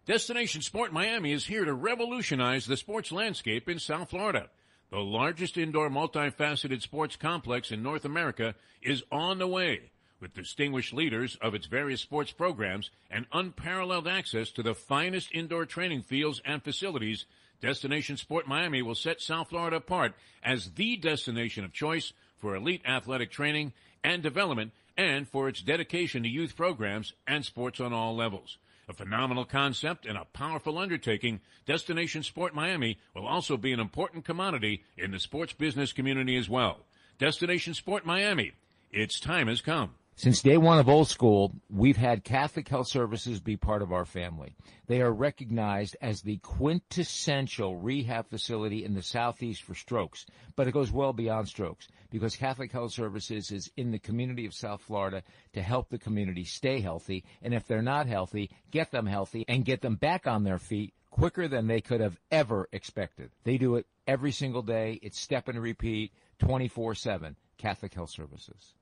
Destination Sport Miami is here to revolutionize the sports landscape in South Florida. The largest indoor multifaceted sports complex in North America is on the way, with distinguished leaders of its various sports programs and unparalleled access to the finest indoor training fields and facilities. Destination Sport Miami will set South Florida apart as the destination of choice for elite athletic training and development, and for its dedication to youth programs and sports on all levels. A phenomenal concept and a powerful undertaking, Destination Sport Miami will also be an important commodity in the sports business community as well. Destination Sport Miami, its time has come. Since day one of Old School, we've had Catholic Health Services be part of our family. They are recognized as the quintessential rehab facility in the Southeast for strokes, but it goes well beyond strokes because Catholic Health Services is in the community of South Florida to help the community stay healthy, and if they're not healthy, get them healthy and get them back on their feet quicker than they could have ever expected. They do it every single day. It's step and repeat, 24/7, Catholic Health Services.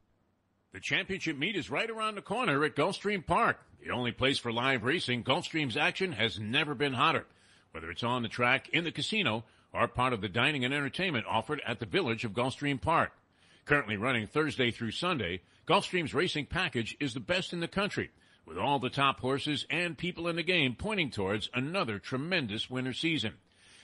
The championship meet is right around the corner at Gulfstream Park. The only place for live racing, Gulfstream's action has never been hotter. Whether it's on the track, in the casino, or part of the dining and entertainment offered at the Village of Gulfstream Park. Currently running Thursday through Sunday, Gulfstream's racing package is the best in the country, with all the top horses and people in the game pointing towards another tremendous winter season.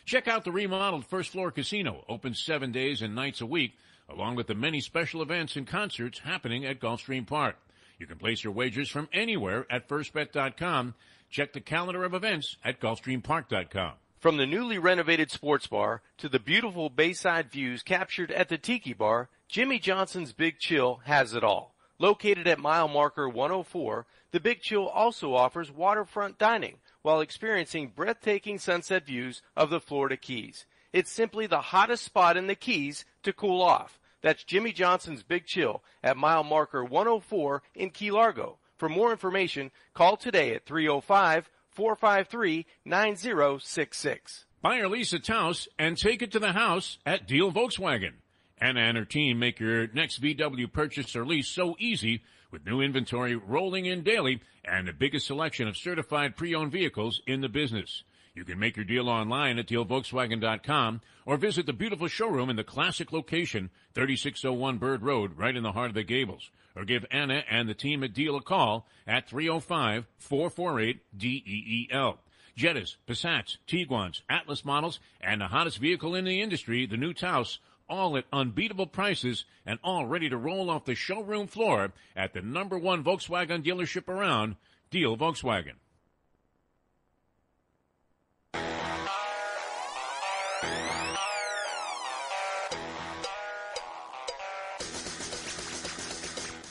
Check out the remodeled first floor casino, open 7 days and nights a week, along with the many special events and concerts happening at Gulfstream Park. You can place your wagers from anywhere at firstbet.com. Check the calendar of events at gulfstreampark.com. From the newly renovated sports bar to the beautiful bayside views captured at the Tiki Bar, Jimmy Johnson's Big Chill has it all. Located at mile marker 104, the Big Chill also offers waterfront dining while experiencing breathtaking sunset views of the Florida Keys. It's simply the hottest spot in the Keys to cool off. That's Jimmy Johnson's Big Chill at mile marker 104 in Key Largo. For more information, call today at 305-453-9066. Buy or lease a Taos and take it to the house at Deal Volkswagen. Anna and her team make your next VW purchase or lease so easy with new inventory rolling in daily and the biggest selection of certified pre-owned vehicles in the business. You can make your deal online at dealvolkswagen.com or visit the beautiful showroom in the classic location, 3601 Bird Road, right in the heart of the Gables. Or give Anna and the team at Deal a call at 305-448-DEEL. Jettas, Passats, Tiguans, Atlas models, and the hottest vehicle in the industry, the new Taos, all at unbeatable prices and all ready to roll off the showroom floor at the #1 Volkswagen dealership around, Deal Volkswagen.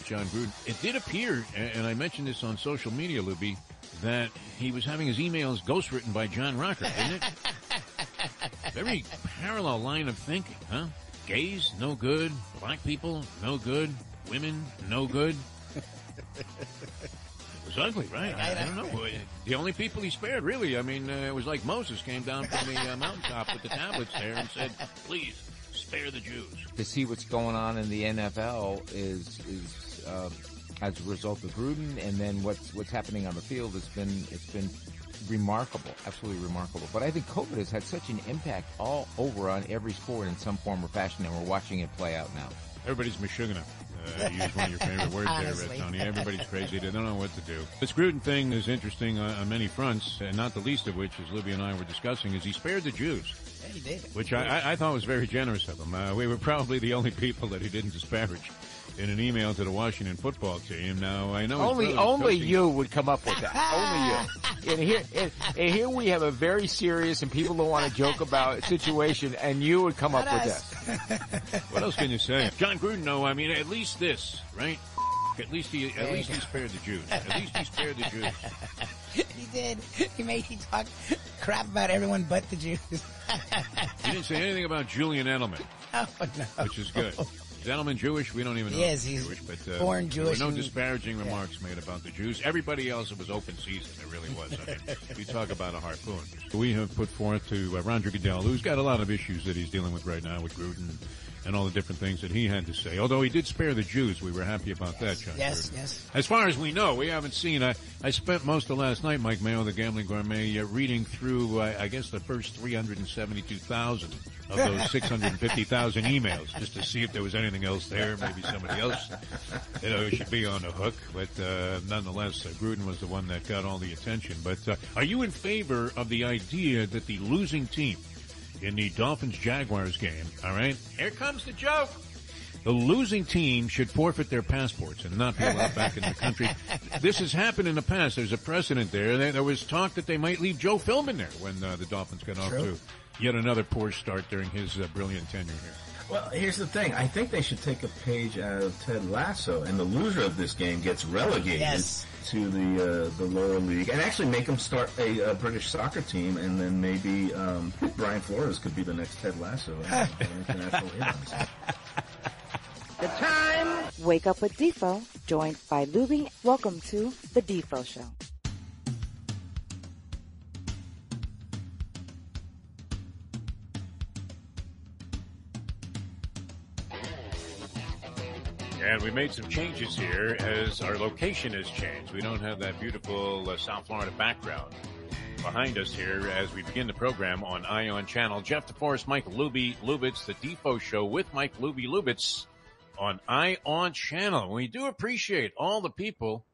John Gruden. It did appear, and I mentioned this on social media, Lubie, that he was having his emails ghostwritten by John Rocker, didn't it? Very parallel line of thinking, huh? Gays, no good. Black people, no good. Women, no good. It was ugly, right? I don't know. The only people he spared, really, I mean, it was like Moses came down from the mountaintop with the tablets there and said, please, spare the Jews. To see what's going on in the NFL is as a result of Gruden, and then what's happening on the field, it's been remarkable, absolutely remarkable. But I think COVID has had such an impact all over on every sport in some form or fashion, and we're watching it play out now. Everybody's mashugana. Use one of your favorite words there, Tony. Everybody's crazy. They don't know what to do. This Gruden thing is interesting on many fronts, and not the least of which, as Libby and I were discussing, is he spared the Jews. Yeah, he did. Which I thought was very generous of him. We were probably the only people that he didn't disparage in an email to the Washington football team. Now, I know only you would come up with that. Only you. And here we have a very serious and people don't want to joke about situation, and you would come up with that. What else can you say? John Gruden, no, I mean, at least this, right? At least he spared the Jews. At least he spared the Jews. He did. He made you talk crap about everyone but the Jews. He didn't say anything about Julian Edelman. Oh, no. Which is good. Is Edelman Jewish? We don't even know. Yes, he's Jewish, but born Jewish. There were no disparaging remarks made about the Jews. Everybody else, it was open season. It really was. I mean, you talk about a harpoon. We have put forth to Roger Goodell, who's got a lot of issues that he's dealing with right now with Gruden and all the different things that he had to say. Although he did spare the Jews. We were happy about that, John. Yes, yes. As far as we know, we haven't seen. I spent most of last night, Mike Mayo, the Gambling Gourmet, reading through, I guess, the first 372,000 of those 650,000 emails, just to see if there was anything else there. Maybe somebody else, should be on the hook. But nonetheless, Gruden was the one that got all the attention. But are you in favor of the idea that the losing team in the Dolphins-Jaguars game, all right, here comes the joke, the losing team should forfeit their passports and not be allowed back in the country? This has happened in the past. There's a precedent there. There was talk that they might leave Joe Philbin there when the Dolphins got off to yet another poor start during his brilliant tenure here. Well, here's the thing. I think they should take a page out of Ted Lasso, and the loser of this game gets relegated to the lower league, and actually make them start a British soccer team, and then maybe Brian Flores could be the next Ted Lasso. International hit. The time. Wake up with Defo, joined by Lubie. Welcome to the Defo Show. And we made some changes here as our location has changed. We don't have that beautiful South Florida background behind us here as we begin the program on Ion Channel. Jeff DeForest, Mike Lubitz, the Defo Show with Mike Lubitz on Ion Channel. We do appreciate all the people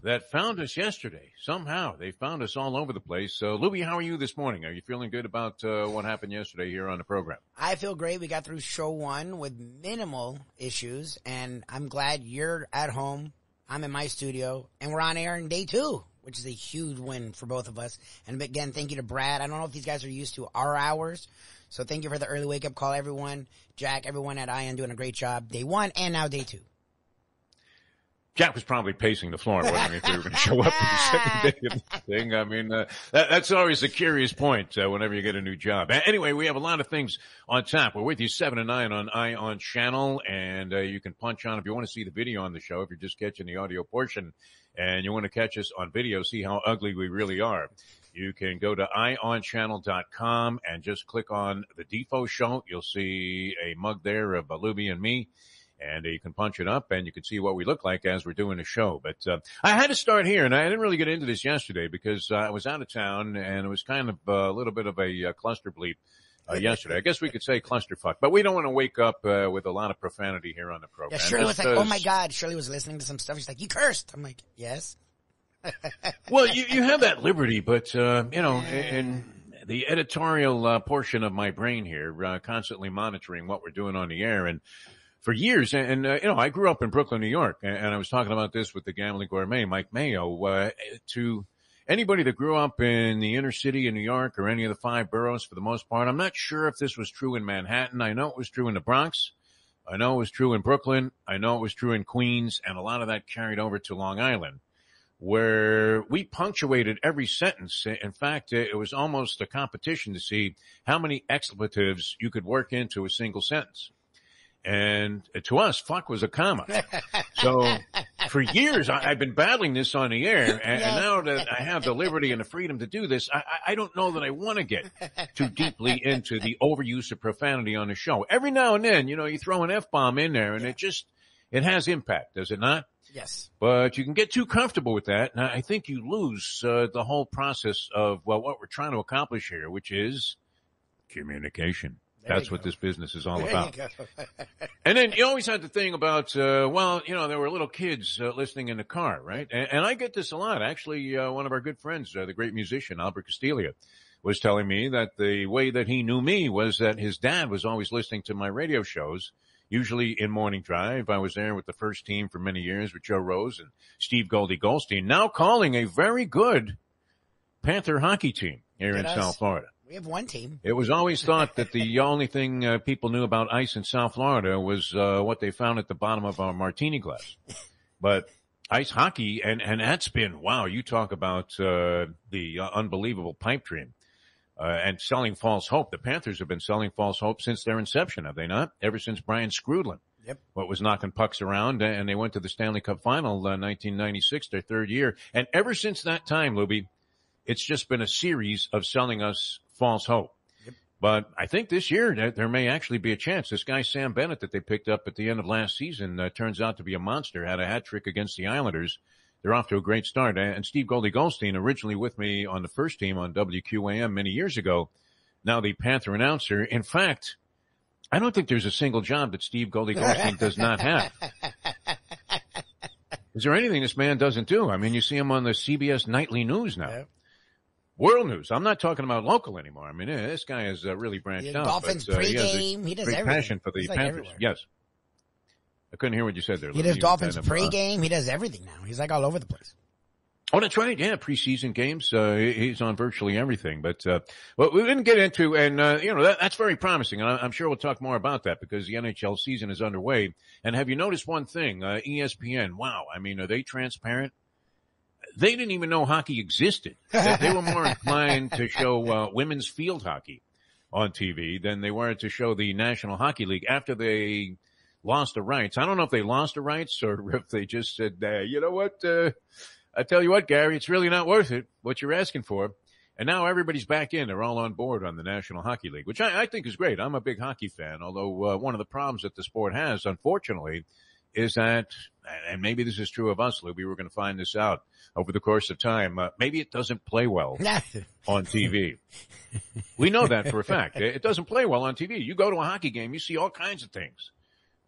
that found us yesterday. Somehow they found us all over the place. So, Lubie, how are you this morning? Are you feeling good about what happened yesterday here on the program? I feel great. We got through show one with minimal issues, and I'm glad you're at home. I'm in my studio, and we're on air in day two, which is a huge win for both of us. And again, thank you to Brad. I don't know if these guys are used to our hours, so thank you for the early wake-up call, everyone. Jack, everyone at Ion doing a great job. Day one and now day two. Jack was probably pacing the floor, wondering if we were going to show up for the second day of the thing. I mean, that's always a curious point whenever you get a new job. Anyway, we have a lot of things on tap. We're with you 7 to 9 on Ion Channel, and you can punch on if you want to see the video on the show, if you're just catching the audio portion, and you want to catch us on video, see how ugly we really are. You can go to ionchannel.com and just click on the Defo Show. You'll see a mug there of Lubie and me. And you can punch it up, and you can see what we look like as we're doing the show. But I had to start here, and I didn't really get into this yesterday because I was out of town, and it was kind of a little bit of a cluster bleep yesterday. I guess we could say clusterfuck, but we don't want to wake up with a lot of profanity here on the program. Yeah, Shirley was like, oh, my God. Shirley was listening to some stuff. She's like, you cursed. I'm like, yes. Well, you have that liberty, but, in the editorial portion of my brain here, constantly monitoring what we're doing on the air, and for years, and I grew up in Brooklyn, New York, and I was talking about this with the Gambling Gourmet, Mike Mayo, to anybody that grew up in the inner city of New York or any of the 5 boroughs for the most part. I'm not sure if this was true in Manhattan. I know it was true in the Bronx. I know it was true in Brooklyn. I know it was true in Queens, and a lot of that carried over to Long Island, where we punctuated every sentence. In fact, it was almost a competition to see how many expletives you could work into a single sentence. And to us, fuck was a comma. So for years, I've been battling this on the air. And now that I have the liberty and the freedom to do this, I don't know that I want to get too deeply into the overuse of profanity on the show. Every now and then, you throw an F-bomb in there, and it has impact, does it not? Yes. But you can get too comfortable with that. And I think you lose the whole process of, what we're trying to accomplish here, which is communication. That's what this business is all about. And then you always had the thing about, there were little kids listening in the car, right? And I get this a lot. Actually, one of our good friends, the great musician, Albert Castiglia, was telling me that the way that he knew me was that his dad was always listening to my radio shows, usually in Morning Drive. I was there with the first team for many years with Joe Rose and Steve Goldie Goldstein, now calling a very good Panther hockey team here in South Florida. We have one team. It was always thought that the only thing people knew about ice in South Florida was what they found at the bottom of our martini glass. But ice hockey, and that's been, wow, you talk about the unbelievable pipe dream and selling false hope. The Panthers have been selling false hope since their inception, have they not? Ever since Brian Skrudland. Yep. What was knocking pucks around, and they went to the Stanley Cup Final 1996, their third year. And ever since that time, Lubie, it's just been a series of selling us false hope. Yep. But I think this year there may actually be a chance. This guy, Sam Bennett, that they picked up at the end of last season, turns out to be a monster, had a hat trick against the Islanders. They're off to a great start. And Steve Goldie Goldstein, originally with me on the first team on WQAM many years ago, now the Panther announcer. In fact, I don't think there's a single job that Steve Goldie Goldstein does not have. Is there anything this man doesn't do? I mean, you see him on the CBS Nightly News now. Yep. World news. I'm not talking about local anymore. I mean, this guy is really branched out. Dolphins pregame. He does great everything. Passion for the Panthers. Like yes. I couldn't hear what you said there. He does Dolphins pregame. He does everything now. He's like all over the place. Oh, that's right. Yeah, preseason games. He's on virtually everything. But what we didn't get into, and that's very promising. And I'm sure we'll talk more about that because the NHL season is underway. And have you noticed one thing? ESPN. Wow. I mean, are they transparent? They didn't even know hockey existed. They were more inclined to show women's field hockey on TV than they were to show the National Hockey League after they lost the rights. I don't know if they lost the rights or if they just said, you know what, I tell you what, Gary, it's really not worth it, what you're asking for. And now everybody's back in. They're all on board on the National Hockey League, which I think is great. I'm a big hockey fan, although one of the problems that the sport has, unfortunately, is that, and maybe this is true of us, Lubie, we're going to find this out over the course of time, maybe it doesn't play well on TV. We know that for a fact. It doesn't play well on TV. You go to a hockey game, you see all kinds of things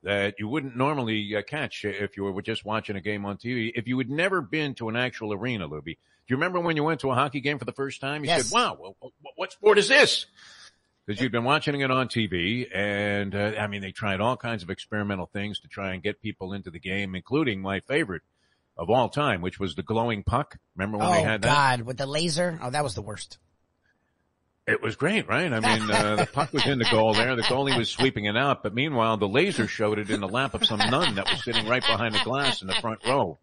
that you wouldn't normally catch if you were just watching a game on TV. If you had never been to an actual arena, Lubie, do you remember when you went to a hockey game for the first time? You said, wow, what sport is this? Because you've been watching it on TV, and they tried all kinds of experimental things to try and get people into the game, including my favorite of all time, which was the glowing puck. Remember when they had that? Oh, God, with the laser? Oh, that was the worst. It was great, right? I mean, the puck was in the goal there. The goalie was sweeping it out, but meanwhile, the laser showed it in the lap of some nun that was sitting right behind the glass in the front row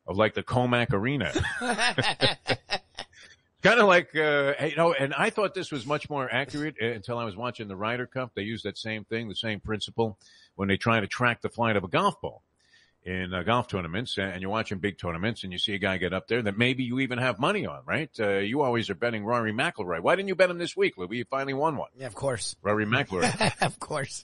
of, like, the Comac Arena. Kind of like, and I thought this was much more accurate until I was watching the Ryder Cup. They use that same thing, the same principle when they try to track the flight of a golf ball in golf tournaments. And you're watching big tournaments and you see a guy get up there that maybe you even have money on, right? You always are betting Rory McIlroy. Why didn't you bet him this week, Lubie? You finally won one. Yeah, of course. Rory McIlroy. Of course.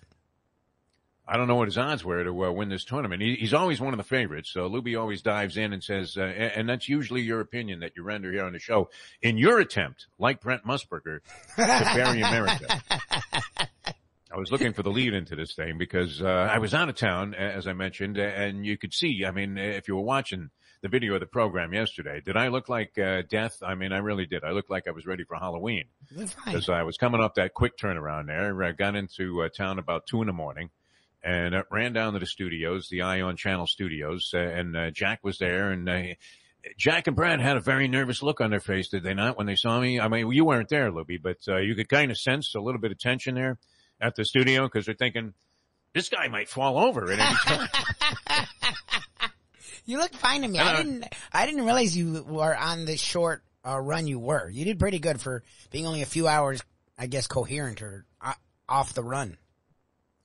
I don't know what his odds were to win this tournament. He's always one of the favorites. So Lubie always dives in and says, and that's usually your opinion that you render here on the show, in your attempt, like Brent Musburger, to bury America. I was looking for the lead into this thing because I was out of town, as I mentioned, and you could see, I mean, if you were watching the video of the program yesterday, did I look like death? I mean, I really did. I looked like I was ready for Halloween because I was coming up that quick turnaround there. I got into town about 2 a.m. and ran down to the studios, the Ion Channel studios, and Jack was there, and Jack and Brad had a very nervous look on their face, did they not, when they saw me? I mean, you weren't there, Lubie, but you could kind of sense a little bit of tension there at the studio because they're thinking, this guy might fall over at any time. You look fine to me. I didn't realize you were on the short run you were. You did pretty good for being only a few hours, I guess, coherent or off the run.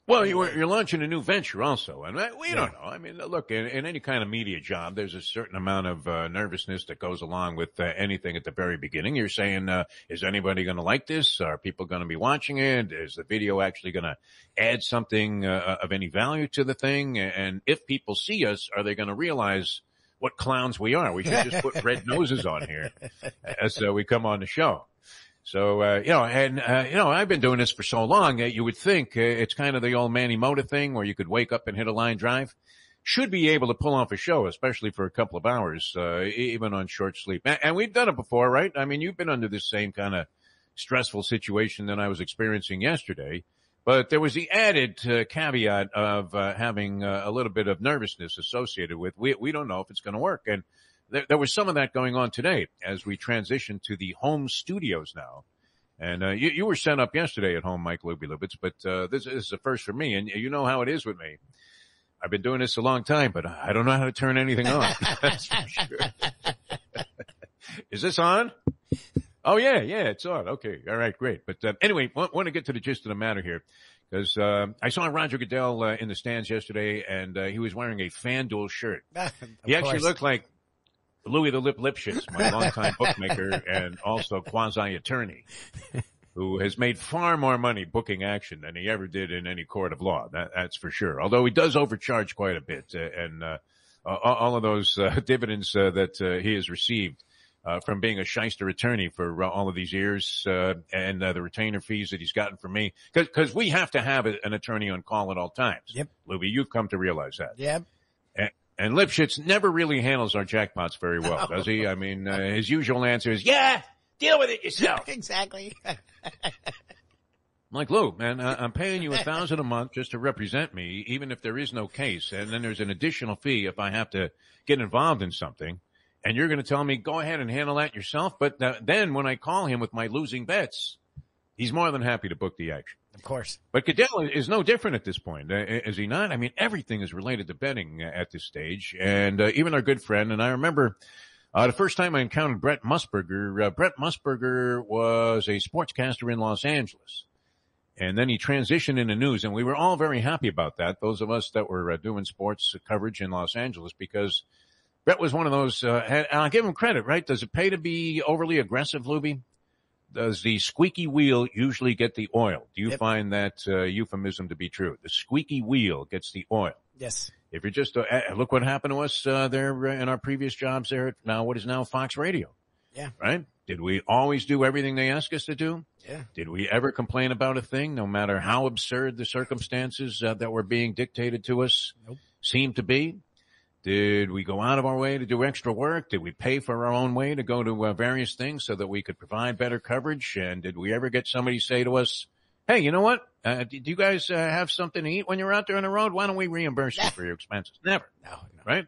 Well, you're launching a new venture also, and we don't know. I mean, look, in any kind of media job, there's a certain amount of nervousness that goes along with anything at the very beginning. You're saying, is anybody going to like this? Are people going to be watching it? Is the video actually going to add something of any value to the thing? And if people see us, are they going to realize what clowns we are? We should just put red noses on here as we come on the show. So, I've been doing this for so long that you would think it's kind of the old Manny Mota thing where you could wake up and hit a line drive. Should be able to pull off a show, especially for a couple of hours, even on short sleep. And we've done it before, right? I mean, you've been under this same kind of stressful situation that I was experiencing yesterday. But there was the added caveat of having a little bit of nervousness associated with we don't know if it's going to work. And there was some of that going on today as we transition to the home studios now. And you were sent up yesterday at home, Mike Lubie Lubitz, but this is a first for me. And you know how it is with me. I've been doing this a long time, but I don't know how to turn anything on. That's for sure. Is this on? Oh, yeah, it's on. Okay, all right, great. But anyway, want to get to the gist of the matter here. Because I saw Roger Goodell in the stands yesterday, and he was wearing a FanDuel shirt. He actually looked like Louis the Lipschitz, my longtime bookmaker and also quasi-attorney, who has made far more money booking action than he ever did in any court of law. That's for sure. Although he does overcharge quite a bit, and all of those dividends that he has received from being a shyster attorney for all of these years, and the retainer fees that he's gotten from me, because we have to have an attorney on call at all times. Yep. Lubie, you've come to realize that. Yep. And Lipschitz never really handles our jackpots very well, does he? I mean, his usual answer is, yeah, deal with it yourself. Exactly. I'm like, Lou, man, I'm paying you $1,000 a month just to represent me, even if there is no case. And then there's an additional fee if I have to get involved in something. And you're going to tell me, go ahead and handle that yourself. But then when I call him with my losing bets, he's more than happy to book the action. Of course. But Goodell is no different at this point, is he not? I mean, everything is related to betting at this stage. And even our good friend, and I remember the first time I encountered Brett Musburger. Brett Musburger was a sportscaster in Los Angeles. And then he transitioned into news, and we were all very happy about that, those of us that were doing sports coverage in Los Angeles, because Brett was one of those, and I'll give him credit, right? Does it pay to be overly aggressive, Lubie? Does the squeaky wheel usually get the oil? Do you find that euphemism to be true? The squeaky wheel gets the oil. Yes. If you're just, look what happened to us there in our previous jobs there at what is now Fox Radio. Yeah. Right? Did we always do everything they asked us to do? Yeah. Did we ever complain about a thing, no matter how absurd the circumstances that were being dictated to us seemed to be? Did we go out of our way to do extra work? Did we pay for our own way to go to various things so that we could provide better coverage? And did we ever get somebody say to us, hey, you know what? Do you guys have something to eat when you're out there on the road? Why don't we reimburse you for your expenses? Never. No. Right?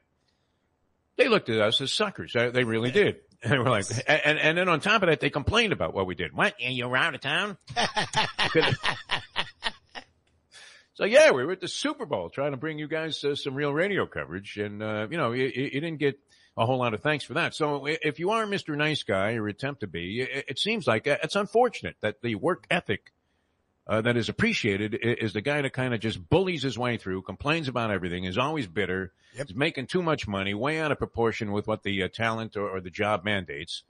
They looked at us as suckers. They really did. And we're like, and then on top of that, they complained about what we did. What? You were out of town? So yeah, we were at the Super Bowl trying to bring you guys some real radio coverage, and you didn't get a whole lot of thanks for that. So if you are Mr. Nice Guy or attempt to be, it seems like it's unfortunate that the work ethic that is appreciated is the guy that kind of just bullies his way through, complains about everything, is always bitter, is making too much money, way out of proportion with what the talent or the job mandates.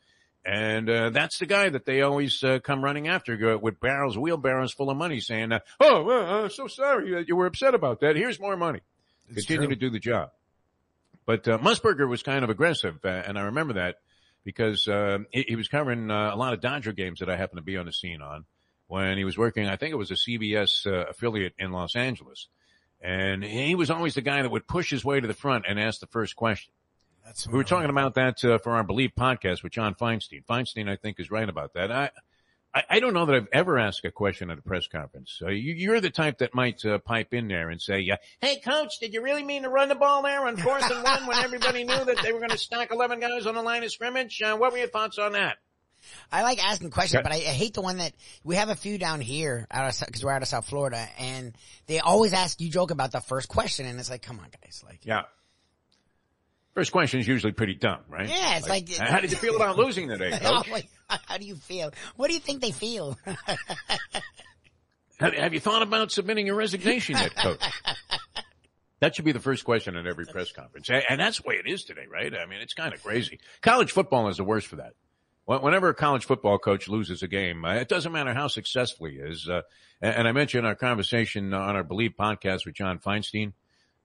And that's the guy that they always come running after with wheelbarrows full of money, saying, so sorry you were upset about that. Here's more money. Continue to do the job. But Musburger was kind of aggressive, and I remember that because he was covering a lot of Dodger games that I happened to be on the scene on when he was working. I think it was a CBS affiliate in Los Angeles. And he was always the guy that would push his way to the front and ask the first question. We were talking about that for our Believe podcast with John Feinstein. Feinstein, I think, is right about that. I don't know that I've ever asked a question at a press conference. You're the type that might pipe in there and say, hey, Coach, did you really mean to run the ball there on 4th and 1 when everybody knew that they were going to stack 11 guys on the line of scrimmage? What were your thoughts on that? I like asking questions, but I hate the one that we have a few down here because we're out of South Florida, and they always ask you joke about the first question, and it's like, come on, guys. Yeah. First question is usually pretty dumb, right? Yeah, it's like how did you feel about losing today, Coach? How do you feel? What do you think they feel? Have you thought about submitting your resignation yet, Coach? That should be the first question at every press conference. And that's the way it is today, right? I mean, it's kind of crazy. College football is the worst for that. Whenever a college football coach loses a game, it doesn't matter how successful he is. And I mentioned our conversation on our Believe podcast with John Feinstein,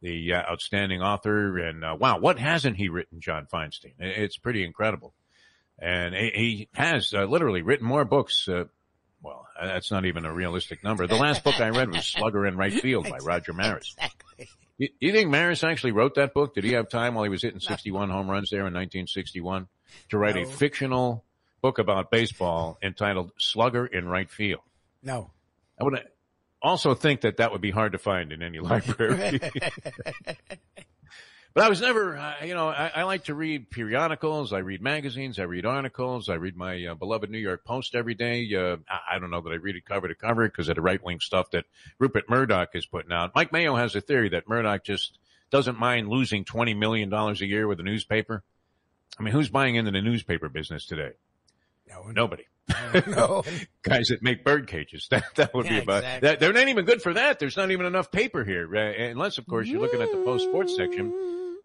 the outstanding author. And wow, what hasn't he written, John Feinstein? It's pretty incredible. And he has literally written more books. Well, that's not even a realistic number. The last book I read was Slugger in Right Field by Roger Maris. Exactly. You think Maris actually wrote that book? Did he have time while he was hitting 61 home runs there in 1961 to write a fictional book about baseball entitled Slugger in Right Field? No. I would also think that would be hard to find in any library. But I was never, I like to read periodicals. I read magazines. I read articles. I read my beloved New York Post every day. I don't know that I read it cover to cover because of the right-wing stuff that Rupert Murdoch is putting out. Mike Mayo has a theory that Murdoch just doesn't mind losing $20 million a year with a newspaper. I mean, who's buying into the newspaper business today? Nobody. No. Guys that make bird cages. That would be about exactly. They're not even good for that. There's not even enough paper here. Unless, of course, you're looking at the Post Sports section,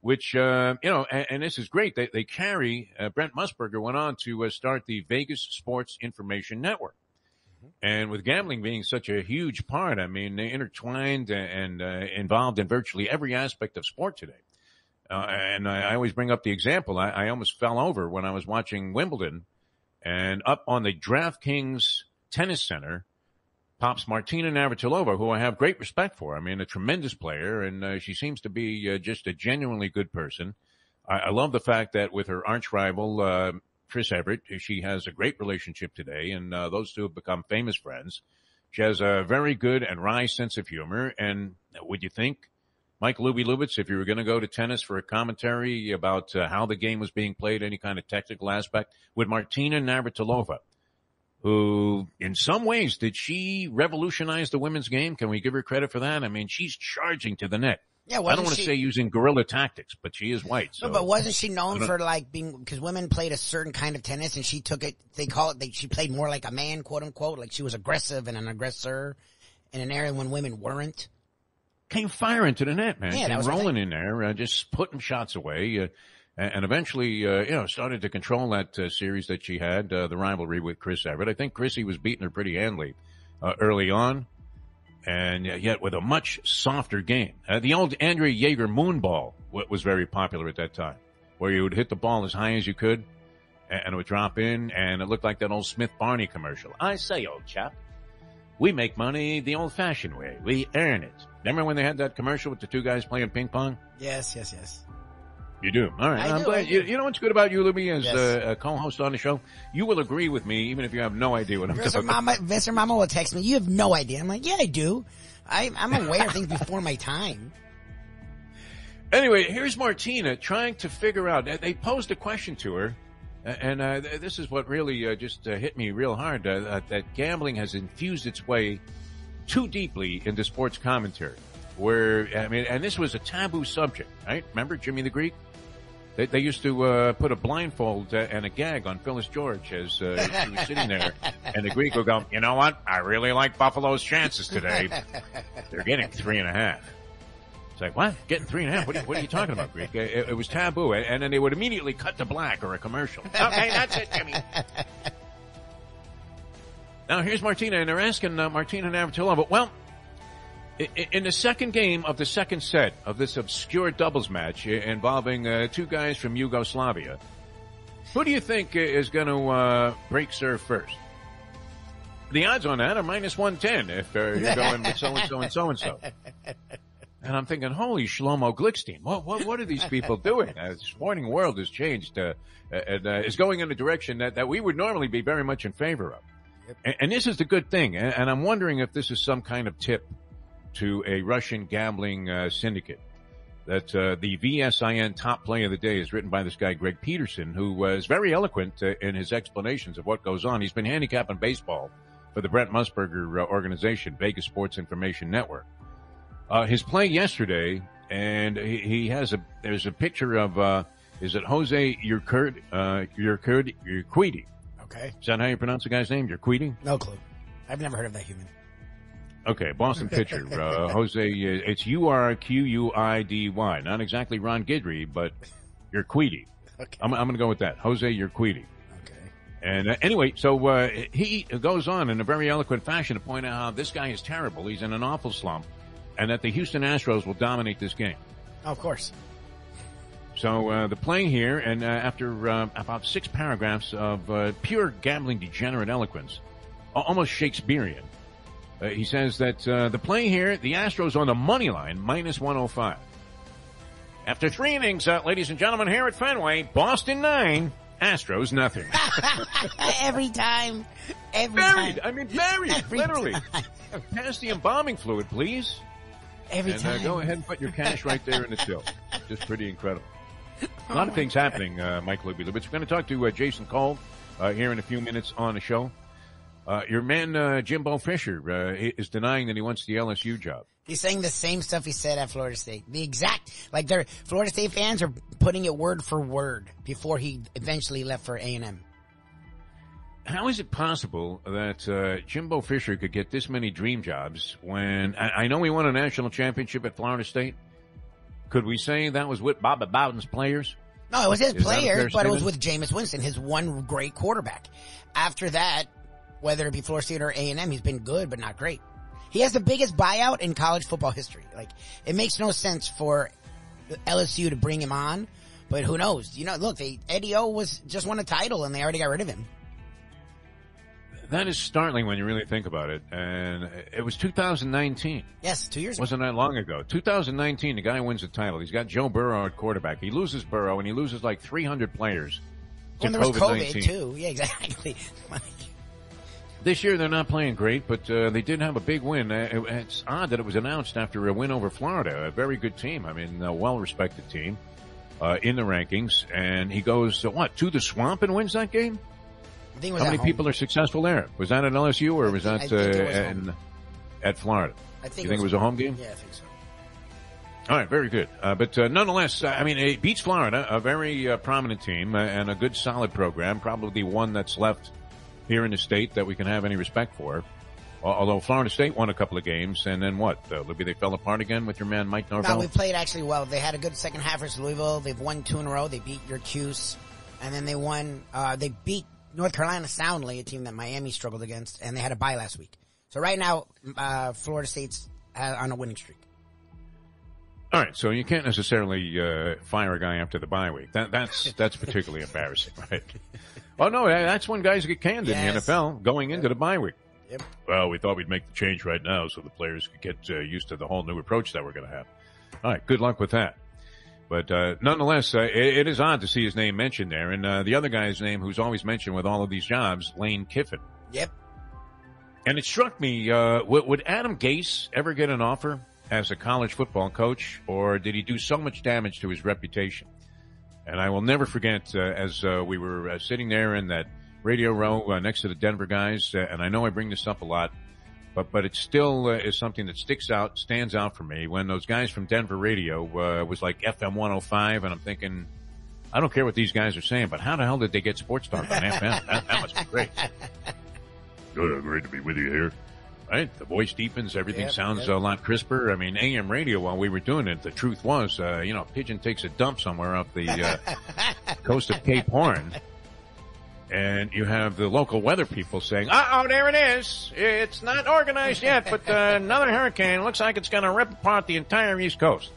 which, and this is great. They carry, Brent Musburger went on to start the Vegas Sports Information Network. And with gambling being such a huge part, I mean, intertwined and involved in virtually every aspect of sport today. And I always bring up the example. I almost fell over when I was watching Wimbledon, and up on the DraftKings Tennis Center pops Martina Navratilova, who I have great respect for. I mean, a tremendous player, and she seems to be just a genuinely good person. I love the fact that with her arch rival, Chris Evert, she has a great relationship today, and those two have become famous friends. She has a very good and wry sense of humor, and would you think, Mike Lubie, if you were going to go to tennis for a commentary about how the game was being played, any kind of technical aspect, with Martina Navratilova, who in some ways, did she revolutionize the women's game? Can we give her credit for that? I mean, she's charging to the net. Yeah, I don't want to say using guerrilla tactics, but she is white. So. No, but wasn't she known for like being, because women played a certain kind of tennis and she took it, she played more like a man, quote unquote, like she was aggressive and an aggressor in an area when women weren't? Came firing to the net, man. Yeah, came rolling in there, just putting shots away, and eventually, started to control that series that she had, the rivalry with Chris Evert. I think Chrissy was beating her pretty handily early on, and yet with a much softer game. The old Andrea Jaeger moonball was very popular at that time, where you would hit the ball as high as you could, and it would drop in, and it looked like that old Smith Barney commercial. I say, old chap, we make money the old-fashioned way. We earn it. Remember when they had that commercial with the two guys playing ping pong? Yes. You do. All right. I'm glad. You know what's good about you, Lubie, as a co-host on the show? You will agree with me even if you have no idea what I'm talking about. Mr. Mama will text me, you have no idea. I'm like, yeah, I do. I'm aware of things before my time. Anyway, here's Martina trying to figure out. They posed a question to her, and this is what really just hit me real hard, that gambling has infused its way too deeply into sports commentary, where, I mean, and this was a taboo subject, right? Remember Jimmy the Greek? They used to put a blindfold and a gag on Phyllis George as she was sitting there, and the Greek would go, you know what? I really like Buffalo's chances today. They're getting 3.5. It's like, what? Getting 3.5? What are you talking about, Greek? It was taboo, and then they would immediately cut to black or a commercial. Okay, that's it, Jimmy. Now, here's Martina, and they're asking Martina Navratilova, well, in the second game of the second set of this obscure doubles match involving two guys from Yugoslavia, who do you think is going to break serve first? The odds on that are minus 110 if you're going with so-and-so and so-and-so. And I'm thinking, holy Shlomo Glickstein, what are these people doing? The sporting world has changed and is going in a direction that we would normally be very much in favor of. And this is the good thing, and I'm wondering if this is some kind of tip to a Russian gambling syndicate, that the VSIN top play of the day is written by this guy, Greg Peterson, who was very eloquent in his explanations of what goes on. He's been handicapping baseball for the Brett Musburger organization, Vegas Sports Information Network. His play yesterday, and he has there's a picture of, is it Jose Urquidy? Okay. Is that how you pronounce the guy's name? Urquidy? No clue. I've never heard of that human. Okay, Boston pitcher. Jose, it's Urquidy. Not exactly Ron Guidry, but Urquidy. Okay. I'm going to go with that. Jose Urquidy. Okay. And anyway, so he goes on in a very eloquent fashion to point out how this guy is terrible. He's in an awful slump, and that the Houston Astros will dominate this game. Oh, of course. So the play here, and after about 6 paragraphs of pure gambling degenerate eloquence, almost Shakespearean, he says that the play here, the Astros on the money line, minus 105. After 3 innings, ladies and gentlemen, here at Fenway, Boston 9, Astros nothing. Every time. Buried. I mean, buried, literally. Pass the embalming fluid, please. Every time. Go ahead and put your cash right there in the till. Just pretty incredible. A lot of things happening, Mike Lubie. We're going to talk to Jason Cole here in a few minutes on the show. Your man, Jimbo Fisher, is denying that he wants the LSU job. He's saying the same stuff he said at Florida State. The exact, like Florida State fans are putting it word for word before he eventually left for A&M. How is it possible that Jimbo Fisher could get this many dream jobs when I know he won a national championship at Florida State? Could we say that was with Bobby Bowden's players? No, it was his players, but it was with Jameis Winston, his one great quarterback. After that, whether it be Florida State or A&M, he's been good, but not great. He has the biggest buyout in college football history. Like, it makes no sense for LSU to bring him on, but who knows? You know, look, Eddie O just won a title and they already got rid of him. That is startling when you really think about it. And it was 2019. Yes, 2 years ago. Wasn't that long ago. 2019, the guy wins the title. He's got Joe Burrow at quarterback. He loses Burrow, and he loses like 300 players to when there was COVID-19. COVID, too. Yeah, exactly. This year, they're not playing great, but they did have a big win. It's odd that it was announced after a win over Florida. A very good team. I mean, a well-respected team in the rankings. And he goes, to the Swamp and wins that game? I think it was How many people are successful there? Was that at LSU or was that at Florida? I think you think it was a home game? Yeah, I think so. All right, very good. But nonetheless, I mean, it beats Florida, a very prominent team and a good, solid program, probably one that's left here in the state that we can have any respect for. Although Florida State won a couple of games, and then what? Lubie, they fell apart again with your man Mike Norvell? No, we played actually well. They had a good second half versus Louisville. They've won 2 in a row. They beat Syracuse, and then they won. They beat North Carolina soundly, a team that Miami struggled against, and they had a bye last week. So right now, Florida State's on a winning streak. All right, so you can't necessarily fire a guy after the bye week. That's particularly embarrassing, right? Oh no, that's when guys get canned in the NFL going into the bye week. Yep. Well, we thought we'd make the change right now so the players could get used to the whole new approach that we're going to have. All right, good luck with that. But nonetheless, it is odd to see his name mentioned there. And the other guy's name who's always mentioned with all of these jobs, Lane Kiffin. Yep. And it struck me, would Adam Gase ever get an offer as a college football coach, or did he do so much damage to his reputation? And I will never forget, as we were sitting there in that radio row next to the Denver guys, and I know I bring this up a lot, but it still is something that stands out for me. When those guys from Denver radio was like FM 105, and I'm thinking, I don't care what these guys are saying, but how the hell did they get sports talk on FM? That must be great. Good, great to be with you here. Right? The voice deepens. Everything sounds a lot crisper. I mean, AM radio, while we were doing it, the truth was, a pigeon takes a dump somewhere off the coast of Cape Horn. And you have the local weather people saying, uh-oh, there it is. It's not organized yet, but another hurricane. Looks like it's going to rip apart the entire East Coast.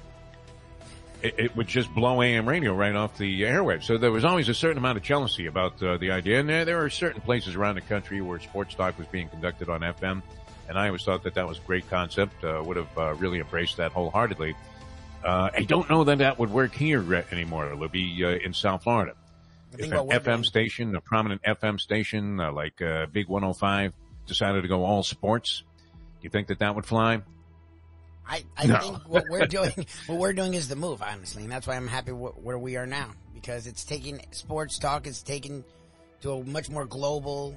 It would just blow AM radio right off the airwaves. So there was always a certain amount of jealousy about the idea. And there are certain places around the country where sports talk was being conducted on FM. And I always thought that was a great concept. Would have really embraced that wholeheartedly. I don't know that would work here anymore. It'll be in South Florida. If an FM station, a prominent FM station like Big 105, decided to go all sports, do you think that would fly? I think what we're doing is the move, honestly, and that's why I'm happy where we are now, because it's taking sports talk, it's taken to a much more global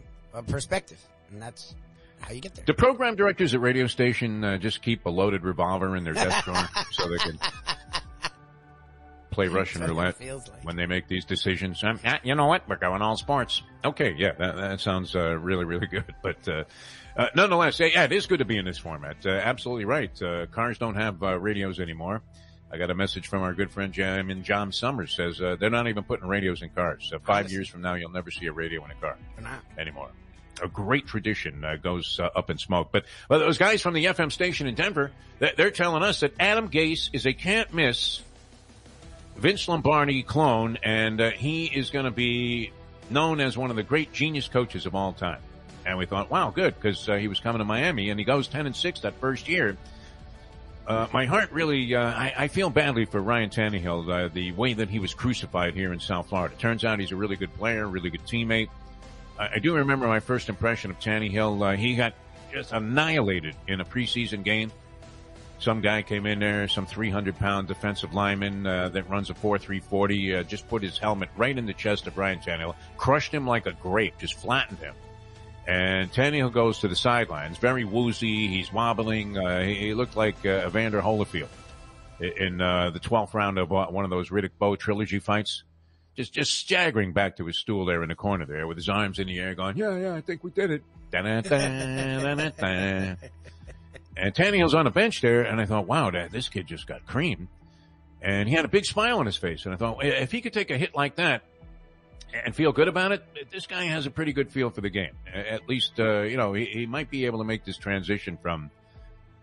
perspective, and that's how you get there. Do program directors at radio station just keep a loaded revolver in their desk drawer so they can play Russian roulette when they make these decisions? You know what? We're going all sports. Okay, yeah, that sounds really, really good. But nonetheless, yeah, it is good to be in this format. Absolutely right. Cars don't have radios anymore. I got a message from our good friend John Summers says they're not even putting radios in cars. 5 years from now, you'll never see a radio in a car anymore. A great tradition goes up in smoke. But those guys from the FM station in Denver, they're telling us that Adam Gase is a can't-miss Vince Lombardi clone, and he is going to be known as one of the great genius coaches of all time. And we thought, wow, good, because he was coming to Miami, and he goes 10-6 that first year. My heart really, I feel badly for Ryan Tannehill, the way that he was crucified here in South Florida. Turns out he's a really good player, really good teammate. I do remember my first impression of Tannehill. He got just annihilated in a preseason game. Some guy came in there, some 300-pound defensive lineman that runs a 4.3 40, just put his helmet right in the chest of Ryan Tannehill, crushed him like a grape, just flattened him. And Tannehill goes to the sidelines, very woozy. He's wobbling. He looked like Evander Holyfield in the 12th round of one of those Riddick Bowe trilogy fights. Just staggering back to his stool there in the corner there with his arms in the air going, yeah, I think we did it. And Tannehill's on the bench there, and I thought, wow, this kid just got creamed. And he had a big smile on his face. And I thought, if he could take a hit like that, and feel good about it, this guy has a pretty good feel for the game. At least, he might be able to make this transition from,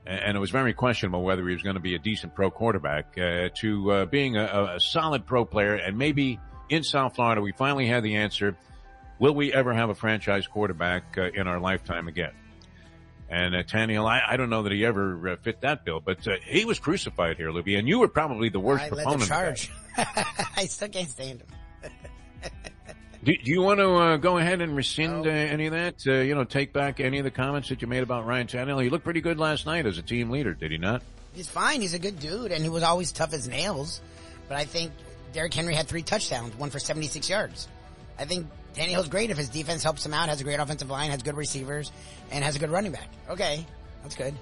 and it was very questionable whether he was going to be a decent pro quarterback, to being a solid pro player. And maybe in South Florida, we finally had the answer. Will we ever have a franchise quarterback in our lifetime again? And Tannehill, I don't know that he ever fit that bill, but he was crucified here, Lubie, and you were probably the worst proponent of charge. I still can't stand him. Do you want to go ahead and rescind any of that? Take back any of the comments that you made about Ryan Tannehill? He looked pretty good last night as a team leader, did he not? He's fine. He's a good dude, and he was always tough as nails. But I think Derrick Henry had 3 touchdowns, one for 76 yards. I think Tannehill's great if his defense helps him out, has a great offensive line, has good receivers, and has a good running back. Okay, that's good.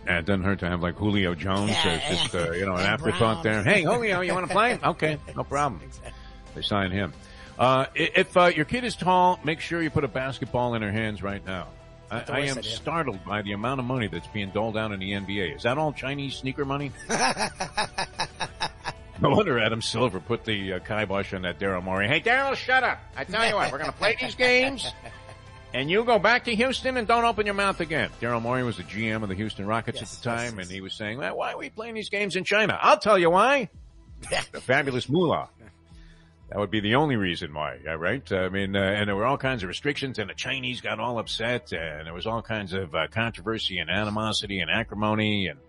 Yeah, it doesn't hurt to have like Julio Jones as just, an afterthought there. Hey, Julio, you want to play? Okay, no problem. Exactly. They sign him. If your kid is tall, make sure you put a basketball in her hands right now. I am startled by the amount of money that's being doled out in the NBA. Is that all Chinese sneaker money? No wonder Adam Silver put the kibosh on that Daryl Morey. Hey, Daryl, shut up. I tell you what, we're going to play these games, and you go back to Houston and don't open your mouth again. Daryl Morey was the GM of the Houston Rockets at the time, and he was saying, well, why are we playing these games in China? I'll tell you why. The fabulous moolah. That would be the only reason why, right? I mean, and there were all kinds of restrictions, and the Chinese got all upset, and there was all kinds of controversy and animosity and acrimony, and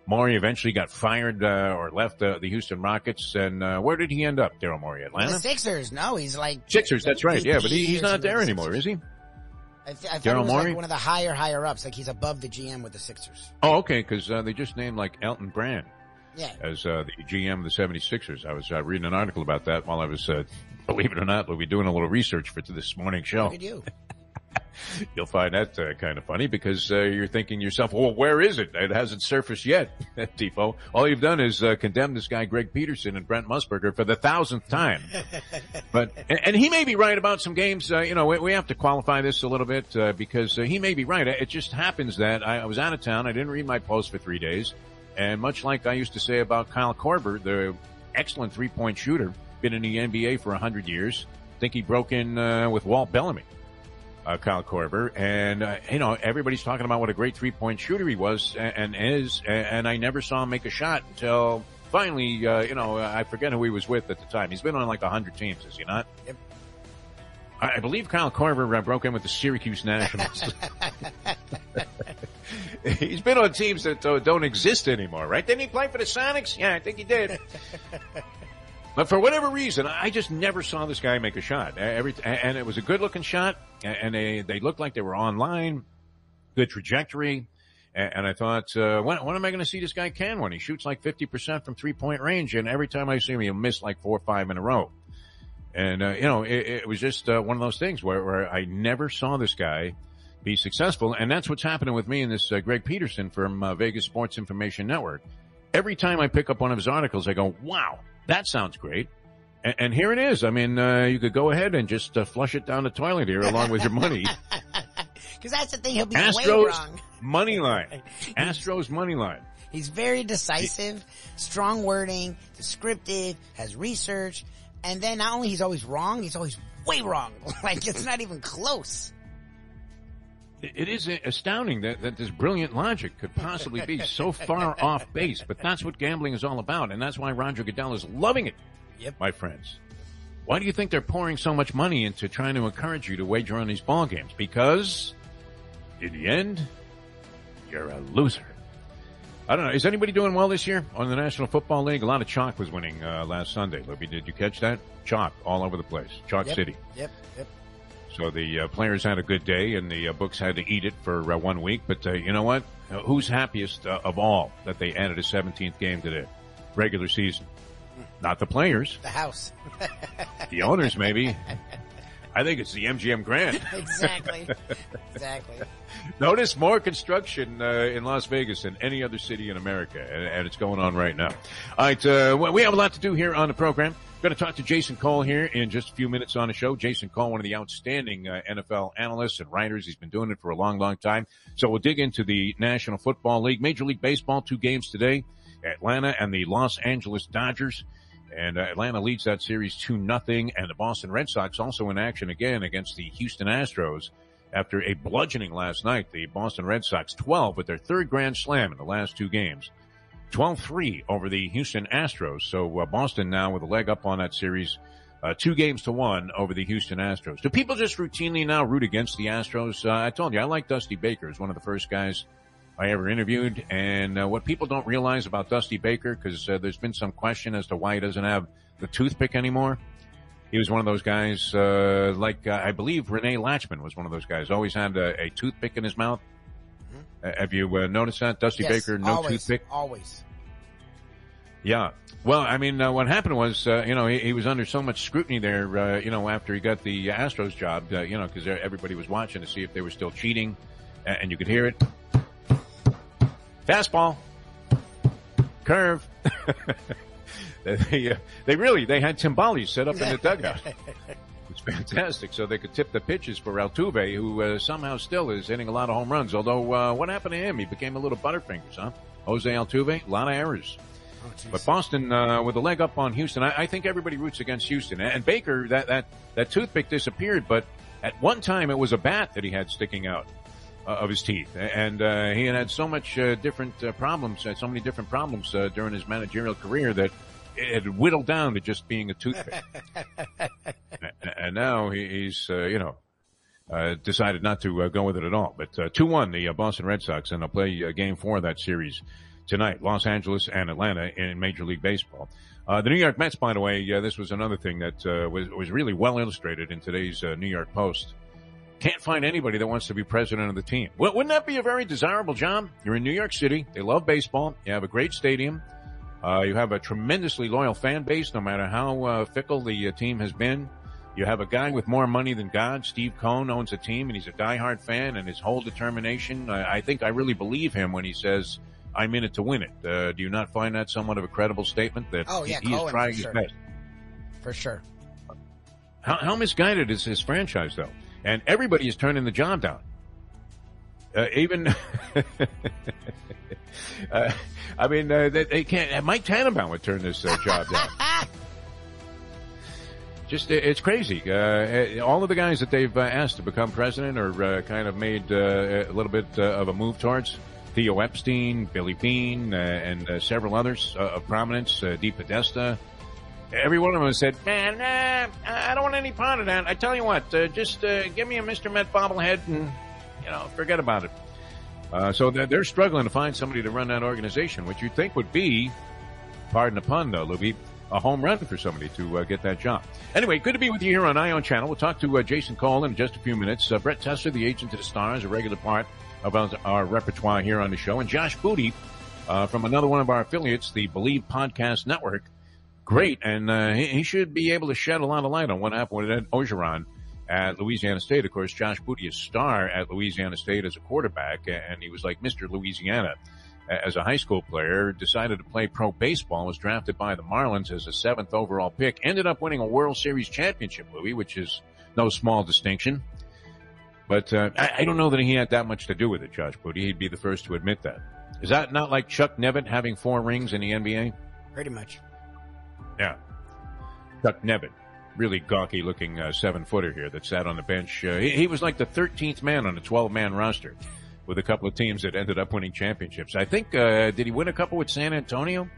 Morey eventually got fired or left the Houston Rockets. And where did he end up, Daryl Morey? Atlanta? The Sixers. No, he's like... Sixers, that's right. Yeah, but he's not there anymore, is he? I thought he was like one of the higher ups. Like he's above the GM with the Sixers. Oh, okay, because they just named like Elton Brand as the GM of the 76ers. I was reading an article about that while I was, believe it or not, we'll be doing a little research for this morning's show. Look at you. You'll find that kind of funny because you're thinking to yourself, well, where is it? It hasn't surfaced yet, Defo. All you've done is condemn this guy Greg Peterson and Brent Musburger for the 1,000th time. But and he may be right about some games. We have to qualify this a little bit because he may be right. It just happens that I was out of town. I didn't read my post for 3 days. And much like I used to say about Kyle Korver, the excellent three-point shooter, been in the NBA for 100 years. I think he broke in with Walt Bellamy. Kyle Korver, and everybody's talking about what a great three-point shooter he was and is, and I never saw him make a shot until finally, I forget who he was with at the time. He's been on like 100 teams, is he not? Yep. I believe Kyle Korver broke in with the Syracuse Nationals. He's been on teams that don't exist anymore, right? Didn't he play for the Sonics? Yeah, I think he did. But for whatever reason, I just never saw this guy make a shot. And it was a good-looking shot, and they looked like they were online, good trajectory. And I thought, when am I going to see this guy can one? He shoots like 50% from three-point range, and every time I see him, he'll miss like 4 or 5 in a row. And, it was just one of those things where I never saw this guy be successful. And that's what's happening with me and this Greg Peterson from Vegas Sports Information Network. Every time I pick up one of his articles, I go, wow, that sounds great. And here it is. I mean, you could go ahead and just flush it down the toilet here along with your money. Because that's the thing, he'll be way wrong. Money line. Astros money line. He's very decisive, strong wording, descriptive, has research, and then not only he's always wrong, he's always way wrong. Like, it's not even close. It is astounding that this brilliant logic could possibly be so far off base, but that's what gambling is all about, and that's why Roger Goodell is loving it, my friends. Why do you think they're pouring so much money into trying to encourage you to wager on these ball games? Because, in the end, you're a loser. I don't know. Is anybody doing well this year on the National Football League? A lot of chalk was winning last Sunday. Libby, did you catch that? Chalk all over the place. Chalk City. Yep. So the players had a good day, and the books had to eat it for 1 week. But you know what? Who's happiest of all that they added a 17th game to the regular season? Not the players. The house. The owners, maybe. I think it's the MGM Grand. Exactly. Notice more construction in Las Vegas than any other city in America, and it's going on right now. All right, we have a lot to do here on the program. Going to talk to Jason Cole here in just a few minutes on the show. Jason Cole, one of the outstanding NFL analysts and writers. He's been doing it for a long, long time. So we'll dig into the National Football League. Major League Baseball, 2 games today. Atlanta and the Los Angeles Dodgers And Atlanta leads that series 2-0. And the Boston Red Sox also in action again against the Houston Astros. After a bludgeoning last night, the Boston Red Sox 12 with their third grand slam in the last two games. 12-3 over the Houston Astros. So Boston now with a leg up on that series, 2-1 over the Houston Astros. Do people just routinely now root against the Astros? I told you, I like Dusty Baker. He's one of the first guys I ever interviewed. And what people don't realize about Dusty Baker, because there's been some question as to why he doesn't have the toothpick anymore. He was one of those guys, I believe Renee Latchman was one of those guys, always had a toothpick in his mouth. Have you noticed that? Dusty Baker, no toothpick? Always. Yeah. Well, I mean, what happened was, he was under so much scrutiny there, after he got the Astros job, because everybody was watching to see if they were still cheating, and you could hear it. Fastball. Curve. They had timbales set up in the dugout. It's fantastic. So they could tip the pitches for Altuve, who somehow still is hitting a lot of home runs. Although, what happened to him? He became a little butterfingers, huh? Jose Altuve, a lot of errors. Oh, but Boston, with a leg up on Houston, I think everybody roots against Houston. And Baker, that toothpick disappeared, but at one time it was a bat that he had sticking out of his teeth. And he had so much different problems, so many different problems during his managerial career that it had whittled down to just being a toothpick. And now he's decided not to go with it at all. But 2-1, the Boston Red Sox, and they'll play Game 4 of that series tonight, Los Angeles and Atlanta in Major League Baseball. The New York Mets, by the way, this was another thing that was really well illustrated in today's New York Post. Can't find anybody that wants to be president of the team. Well, wouldn't that be a very desirable job? You're in New York City. They love baseball. You have a great stadium. You have a tremendously loyal fan base, no matter how fickle the team has been. You have a guy with more money than God. Steve Cohen owns a team, and he's a diehard fan, and his whole determination. I think I really believe him when he says, I'm in it to win it. Do you not find that somewhat of a credible statement? That he is trying his best? For sure. How misguided is his franchise, though? And everybody is turning the job down. Even... they can't. Mike Tannenbaum would turn this job down. It's crazy. All of the guys that they've asked to become president or kind of made a little bit of a move towards, Theo Epstein, Billy Beane, and several others of prominence, Dee Podesta. Every one of them said, man, I don't want any part of that. I tell you what, just give me a Mr. Met bobblehead and, forget about it. So they're struggling to find somebody to run that organization, which you'd think would be, pardon the pun though, Lubie, a home run for somebody to get that job. Anyway, good to be with you here on Ion Channel. We'll talk to Jason Cole in just a few minutes. Brett Tessler, the agent to the stars, a regular part of our repertoire here on the show. And Josh Booty from another one of our affiliates, the Believe Podcast Network. Great, and he should be able to shed a lot of light on what happened with Ed Ogeron at Louisiana State. Of course, Josh Booty is a star at Louisiana State as a quarterback, and he was like Mr. Louisiana as a high school player, decided to play pro baseball, was drafted by the Marlins as a 7th overall pick, ended up winning a World Series championship, Louis, which is no small distinction. But I don't know that he had that much to do with it, Josh Booty. He'd be the first to admit that. Is that not like Chuck Nevitt having 4 rings in the NBA? Pretty much. Yeah. Chuck Nevitt. Really gawky-looking 7-footer here that sat on the bench. He was like the 13th man on a 12-man roster with a couple of teams that ended up winning championships. I think, did he win a couple with San Antonio?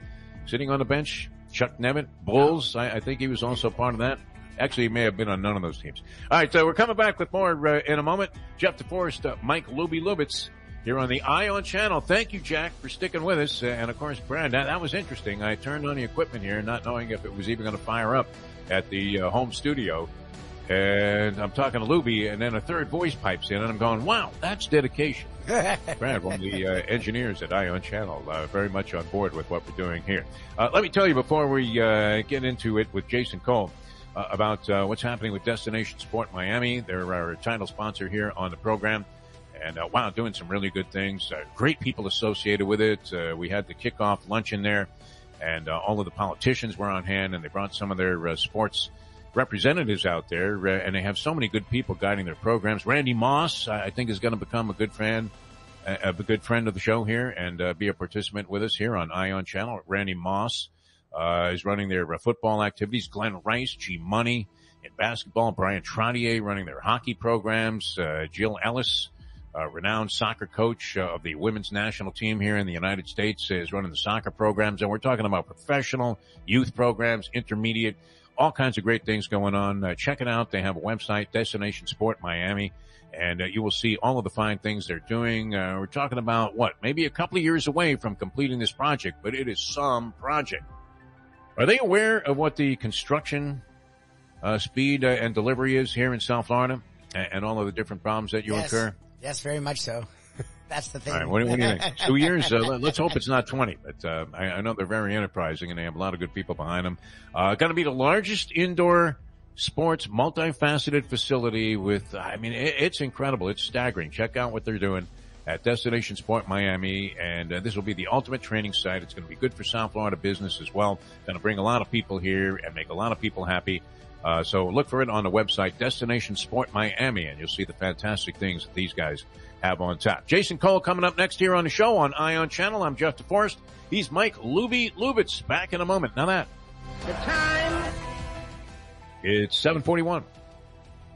Sitting on the bench? Chuck Nevitt? Bulls? I think he was also part of that. Actually, he may have been on none of those teams. All right, so we're coming back with more in a moment. Jeff DeForest, Mike Lubie Lubitz here on the Ion Channel. Thank you, Jack, for sticking with us. And, of course, Brad, that was interesting. I turned on the equipment here, not knowing if it was even going to fire up at the home studio. And I'm talking to Lubie, and then a third voice pipes in, and I'm going, wow, that's dedication. Brad, one of the engineers at Ion Channel, very much on board with what we're doing here. Let me tell you before we get into it with Jason Cole about what's happening with Destination Sport Miami. They're our title sponsor here on the program. And, wow, doing some really good things. Great people associated with it. We had the kickoff luncheon there, and all of the politicians were on hand, and they brought some of their sports representatives out there, and they have so many good people guiding their programs. Randy Moss, I think, is going to become a good friend of the show here and be a participant with us here on Ion Channel. Randy Moss is running their football activities. Glenn Rice, G Money in basketball. Brian Trottier running their hockey programs. Jill Ellis, renowned soccer coach of the women's national team here in the United States, is running the soccer programs. And we're talking about professional youth programs, intermediate, all kinds of great things going on. Check it out. They have a website, Destination Sport Miami, and you will see all of the fine things they're doing. We're talking about, maybe a couple of years away from completing this project, but it is some project. Are they aware of what the construction speed and delivery is here in South Florida and all of the different problems that you incur? Yes, very much so. That's the thing. All right, what do you think? 2 years? Let's hope it's not 20. But I know they're very enterprising, and they have a lot of good people behind them. Going to be the largest indoor sports multifaceted facility with, it's incredible. It's staggering. Check out what they're doing at Destination Sport Miami, and this will be the ultimate training site. It's going to be good for South Florida business as well. Going to bring a lot of people here and make a lot of people happy. So look for it on the website, Destination Sport Miami, and you'll see the fantastic things that these guys have on tap. Jason Cole coming up next here on the show on Ion Channel. I'm Jeff DeForest. He's Mike Lubie Lubitz. Back in a moment. Now that. The time. It's 7:41.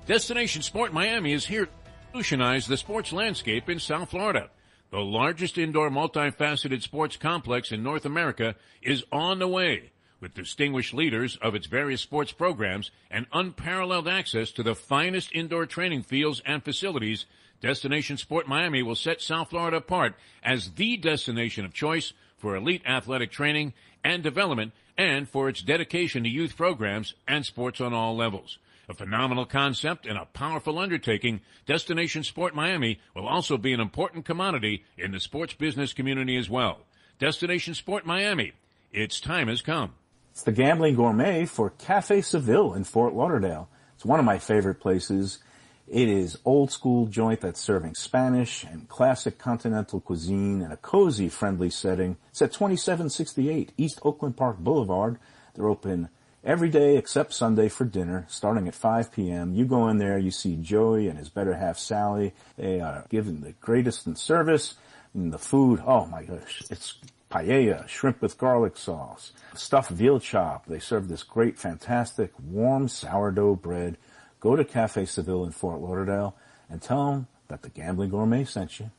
Destination Sport Miami is here to revolutionize the sports landscape in South Florida. The largest indoor multifaceted sports complex in North America is on the way, with distinguished leaders of its various sports programs and unparalleled access to the finest indoor training fields and facilities. Destination Sport Miami will set South Florida apart as the destination of choice for elite athletic training and development, and for its dedication to youth programs and sports on all levels. A phenomenal concept and a powerful undertaking, Destination Sport Miami will also be an important commodity in the sports business community as well. Destination Sport Miami, its time has come. It's the gambling gourmet for Cafe Seville in Fort Lauderdale. It's one of my favorite places. It is old school joint that's serving Spanish and classic continental cuisine in a cozy, friendly setting. It's at 2768 East Oakland Park Boulevard. They're open every day except Sunday for dinner, starting at 5 p.m. You go in there, you see Joey and his better half Sally. They are giving the greatest in service. And the food, oh my gosh, it's paella, shrimp with garlic sauce, stuffed veal chop. They serve this great, fantastic, warm sourdough bread. Go to Cafe Seville in Fort Lauderdale and tell them that the Gambling Gourmet sent you.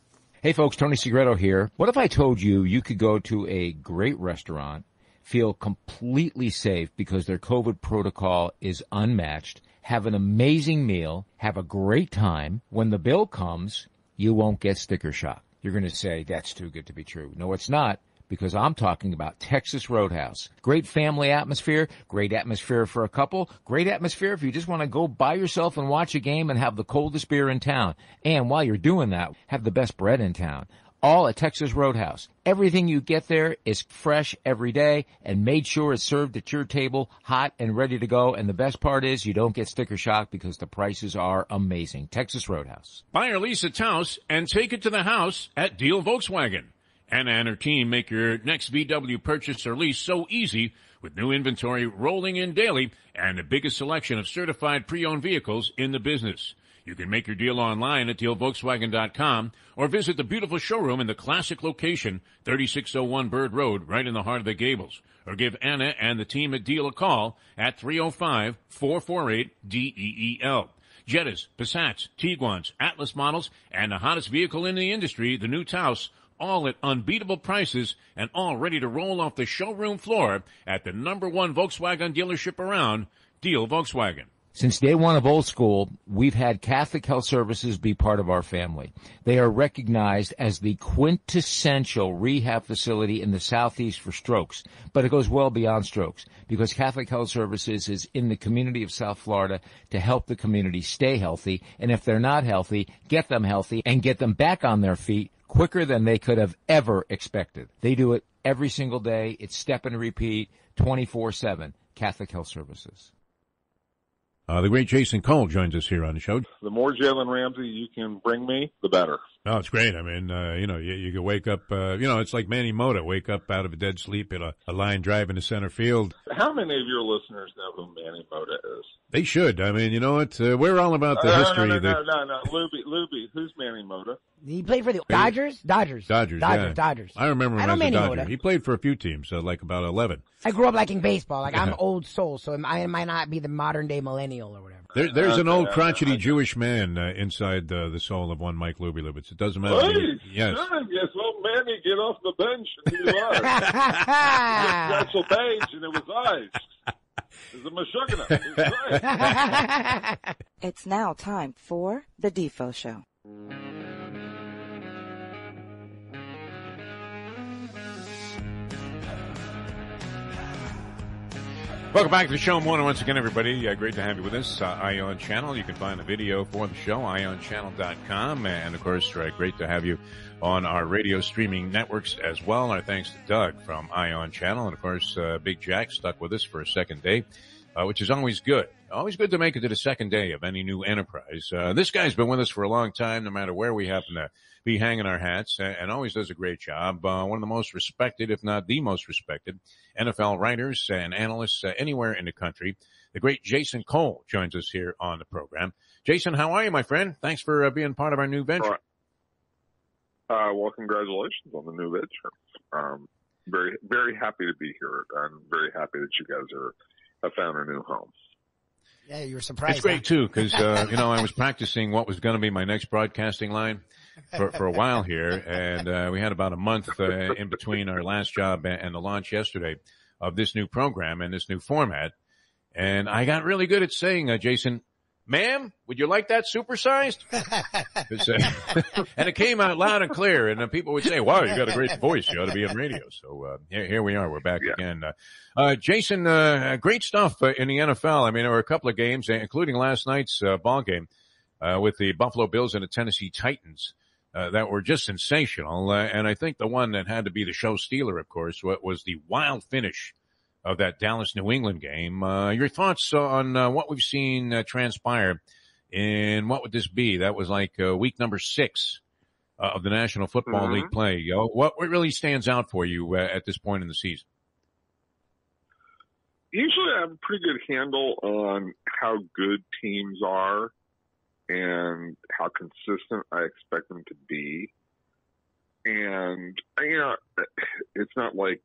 Hey folks, Tony Segreto here. What if I told you you could go to a great restaurant, feel completely safe because their COVID protocol is unmatched, have an amazing meal, have a great time. When the bill comes, you won't get sticker shock. You're going to say, that's too good to be true. No, it's not, because I'm talking about Texas Roadhouse. Great family atmosphere, great atmosphere for a couple, great atmosphere if you just want to go by yourself and watch a game and have the coldest beer in town. And while you're doing that, have the best bread in town. All at Texas Roadhouse. Everything you get there is fresh every day and made sure it's served at your table, hot and ready to go. And the best part is you don't get sticker shock because the prices are amazing. Texas Roadhouse. Buy or lease a Taos and take it to the house at Deal Volkswagen. Anna and her team make your next VW purchase or lease so easy with new inventory rolling in daily and the biggest selection of certified pre-owned vehicles in the business. You can make your deal online at DealVolkswagen.com or visit the beautiful showroom in the classic location, 3601 Bird Road, right in the heart of the Gables. Or give Anna and the team at Deal a call at 305-448-DEEL. Jettas, Passats, Tiguans, Atlas models, and the hottest vehicle in the industry, the new Taos, all at unbeatable prices and all ready to roll off the showroom floor at the #1 Volkswagen dealership around, Deal Volkswagen. Since day one of Old School, we've had Catholic Health Services be part of our family. They are recognized as the quintessential rehab facility in the Southeast for strokes, but it goes well beyond strokes because Catholic Health Services is in the community of South Florida to help the community stay healthy, and if they're not healthy, get them healthy and get them back on their feet quicker than they could have ever expected. They do it every single day. It's step and repeat, 24/7, Catholic Health Services. The great Jason Cole joins us here on the show. The more Jalen Ramsey you can bring me, the better. Oh, it's great. I mean, you can wake up, it's like Manny Mota, wake up out of a dead sleep in a line drive into center field. How many of your listeners know who Manny Mota is? They should. I mean, you know what? We're all about the history. No. Lubie. Who's Manny Mota? He played for the Dodgers? Dodgers. Yeah. Dodgers. I remember him as a Dodger. He played for a few teams, like about 11. I grew up liking baseball. Like, I'm old soul, so I might not be the modern day millennial or whatever. There's an old crotchety Jewish man inside the soul of one Mike Lubie Lubitz. It doesn't matter. Hey, yes. Yes, old Manny, get off the bench and he was. Special page and it was ice. It was a mashugana. It's now time for the Defo Show. Welcome back to the show. Morning once again, everybody. Great to have you with us. Ion Channel. You can find the video for the show, ionchannel.com. And, of course, great to have you on our radio streaming networks as well. Our thanks to Doug from Ion Channel. And, of course, Big Jack stuck with us for a second day, which is always good. Always good to make it to the second day of any new enterprise. This guy's been with us for a long time, no matter where we happen to be hanging our hats, and always does a great job. One of the most respected, if not the most respected, NFL writers and analysts anywhere in the country. The great Jason Cole joins us here on the program. Jason, how are you, my friend? Thanks for being part of our new venture. Well, congratulations on the new venture. Very, very happy to be here. I'm very happy that you guys have found a new home. Yeah, you were surprised. It's great, too, because, I was practicing what was going to be my next broadcasting line for a while here, and we had about a month in between our last job and the launch yesterday of this new program and this new format. And I got really good at saying, Jason, ma'am, would you like that supersized? And it came out loud and clear, and people would say, wow, you got a great voice. You ought to be on radio. So here we are. We're back again. Jason, great stuff in the NFL. I mean, there were a couple of games, including last night's ball game with the Buffalo Bills and the Tennessee Titans that were just sensational. And I think the one that had to be the show stealer, of course, was the wild finish of that Dallas-New England game. Your thoughts on what we've seen transpire, and what would this be? That was like week number 6 of the National Football League play. What really stands out for you at this point in the season? Usually I have a pretty good handle on how good teams are and how consistent I expect them to be. And, it's not like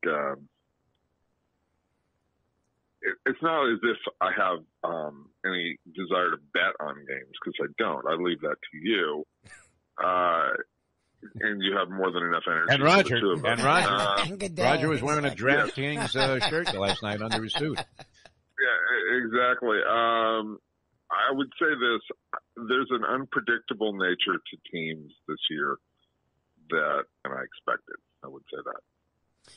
it's not as if I have any desire to bet on games, because I don't. I leave that to you. And you have more than enough energy. And Roger. Roger was wearing a Yes. DraftKings shirt last night under his suit. Yeah, exactly. I would say this. There's an unpredictable nature to teams this year that I expected. I would say that.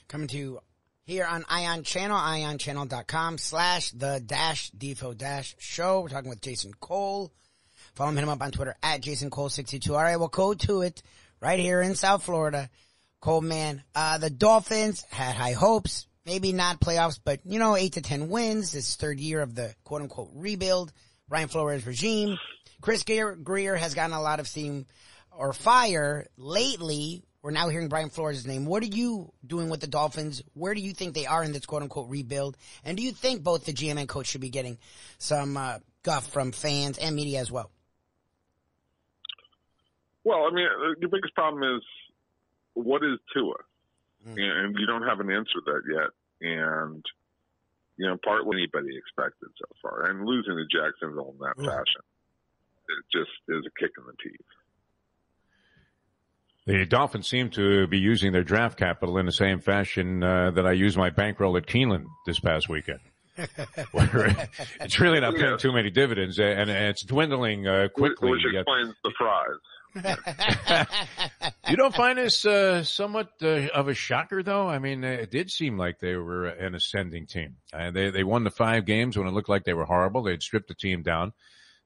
Coming to you here on Ion Channel, ionchannel.com/the-Defo-show. We're talking with Jason Cole. Follow him up on Twitter at JasonCole62. All right, we'll go to it right here in South Florida. Cole, man, the Dolphins had high hopes. Maybe not playoffs, but, 8 to 10 wins. This is third year of the quote-unquote rebuild. Brian Flores regime. Chris Greer has gotten a lot of steam or fire lately. We're now hearing Brian Flores' name. What are you doing with the Dolphins? Where do you think they are in this quote-unquote rebuild? And do you think both the GM and coach should be getting some guff from fans and media as well? Well, I mean, the biggest problem is, what is Tua? And you don't have an answer to that yet. And, partly anybody expected so far. And losing to Jacksonville in that fashion, it just is a kick in the teeth. The Dolphins seem to be using their draft capital in the same fashion that I used my bankroll at Keeneland this past weekend. It's really not paying too many dividends, and it's dwindling quickly. Which explains the fries. You don't find this somewhat of a shocker, though? I mean, it did seem like they were an ascending team. They won the 5 games when it looked like they were horrible. They'd stripped the team down.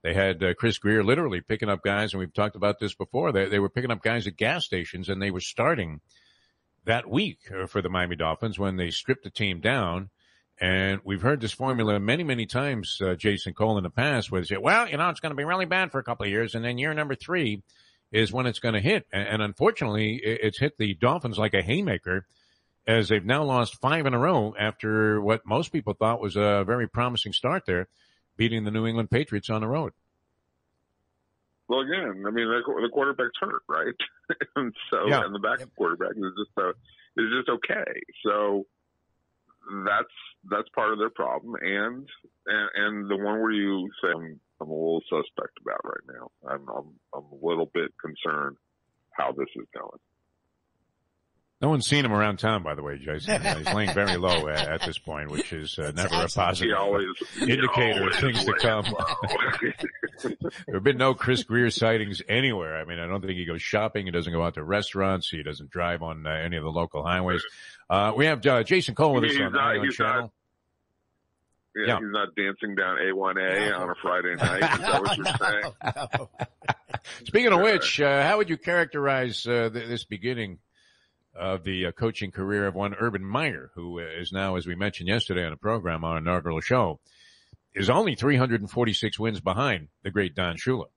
They had Chris Greer literally picking up guys, and we've talked about this before. They were picking up guys at gas stations, and they were starting that week for the Miami Dolphins when they stripped the team down. And we've heard this formula many, many times, Jason Cole, in the past, where they say, well, it's going to be really bad for a couple of years, and then year number 3 is when it's going to hit. And unfortunately, it's hit the Dolphins like a haymaker, as they've now lost 5 in a row after what most people thought was a very promising start there, beating the New England Patriots on the road. Well, again, I mean, the quarterback's hurt, right? And so, and the backup quarterback is just okay. So that's part of their problem, and the one where you say I'm a little suspect about right now. I'm a little bit concerned how this is going. No one's seen him around town, by the way, Jason. He's laying very low at this point, which is never a positive indicator of things to come. There have been no Chris Greer sightings anywhere. I mean, I don't think he goes shopping. He doesn't go out to restaurants. He doesn't drive on any of the local highways. We have Jason Cole with us on the Ion Channel. He's not dancing down A1A on a Friday night. Is that what you're saying? Speaking of which, how would you characterize this beginning of the coaching career of one Urban Meyer, who is now, as we mentioned yesterday on the program, our inaugural show, is only 346 wins behind the great Don Shula?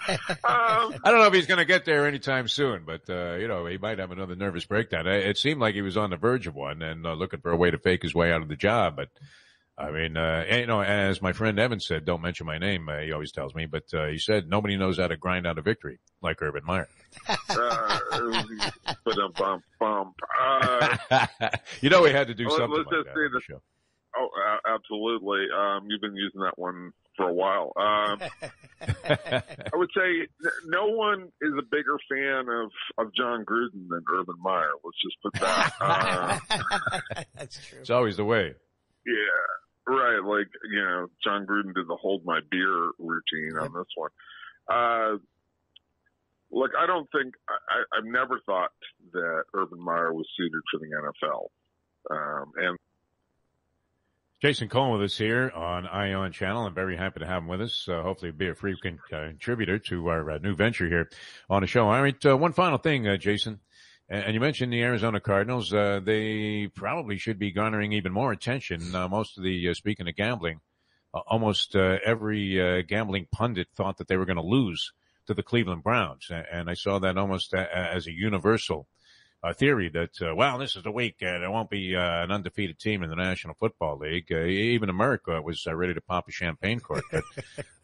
I don't know if he's going to get there anytime soon, but, he might have another nervous breakdown. It seemed like he was on the verge of one and looking for a way to fake his way out of the job. But, I mean, as my friend Evan said, don't mention my name, he always tells me, but he said nobody knows how to grind out a victory like Urban Meyer. We had to do something like that on the show. Oh, absolutely. You've been using that one for a while. I would say no one is a bigger fan of John Gruden than Urban Meyer. Let's just put that. That's true. It's always the way. Yeah, right. Like, John Gruden did the hold my beer routine on this one. Look, I don't think I've never thought that Urban Meyer was suited for the NFL. And Jason Cole with us here on Ion Channel. I'm very happy to have him with us. Hopefully he'll be a frequent contributor to our new venture here on the show. All right, one final thing, Jason. And you mentioned the Arizona Cardinals. They probably should be garnering even more attention. Most of the, speaking of gambling, almost every gambling pundit thought that they were going to lose to the Cleveland Browns. And I saw that almost as a universal theory that, this is the week. There won't be an undefeated team in the National Football League. Even America was ready to pop a champagne cork.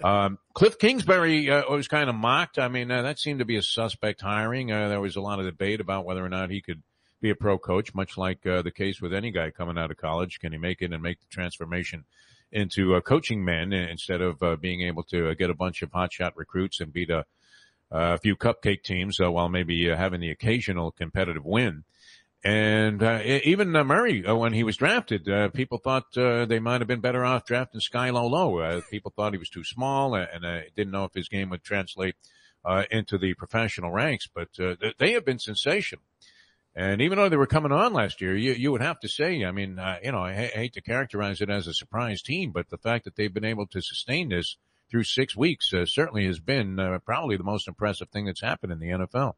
But Cliff Kingsbury was kind of mocked. I mean, that seemed to be a suspect hiring. There was a lot of debate about whether or not he could be a pro coach, much like the case with any guy coming out of college. Can he make it and make the transformation into a coaching man instead of being able to get a bunch of hotshot recruits and beat a few cupcake teams while maybe having the occasional competitive win. And even Murray, when he was drafted, people thought they might have been better off drafting Sky Low. People thought he was too small and didn't know if his game would translate into the professional ranks. But they have been sensational. And even though they were coming on last year, you would have to say, I mean, I hate to characterize it as a surprise team, but the fact that they've been able to sustain this through 6 weeks certainly has been probably the most impressive thing that's happened in the NFL.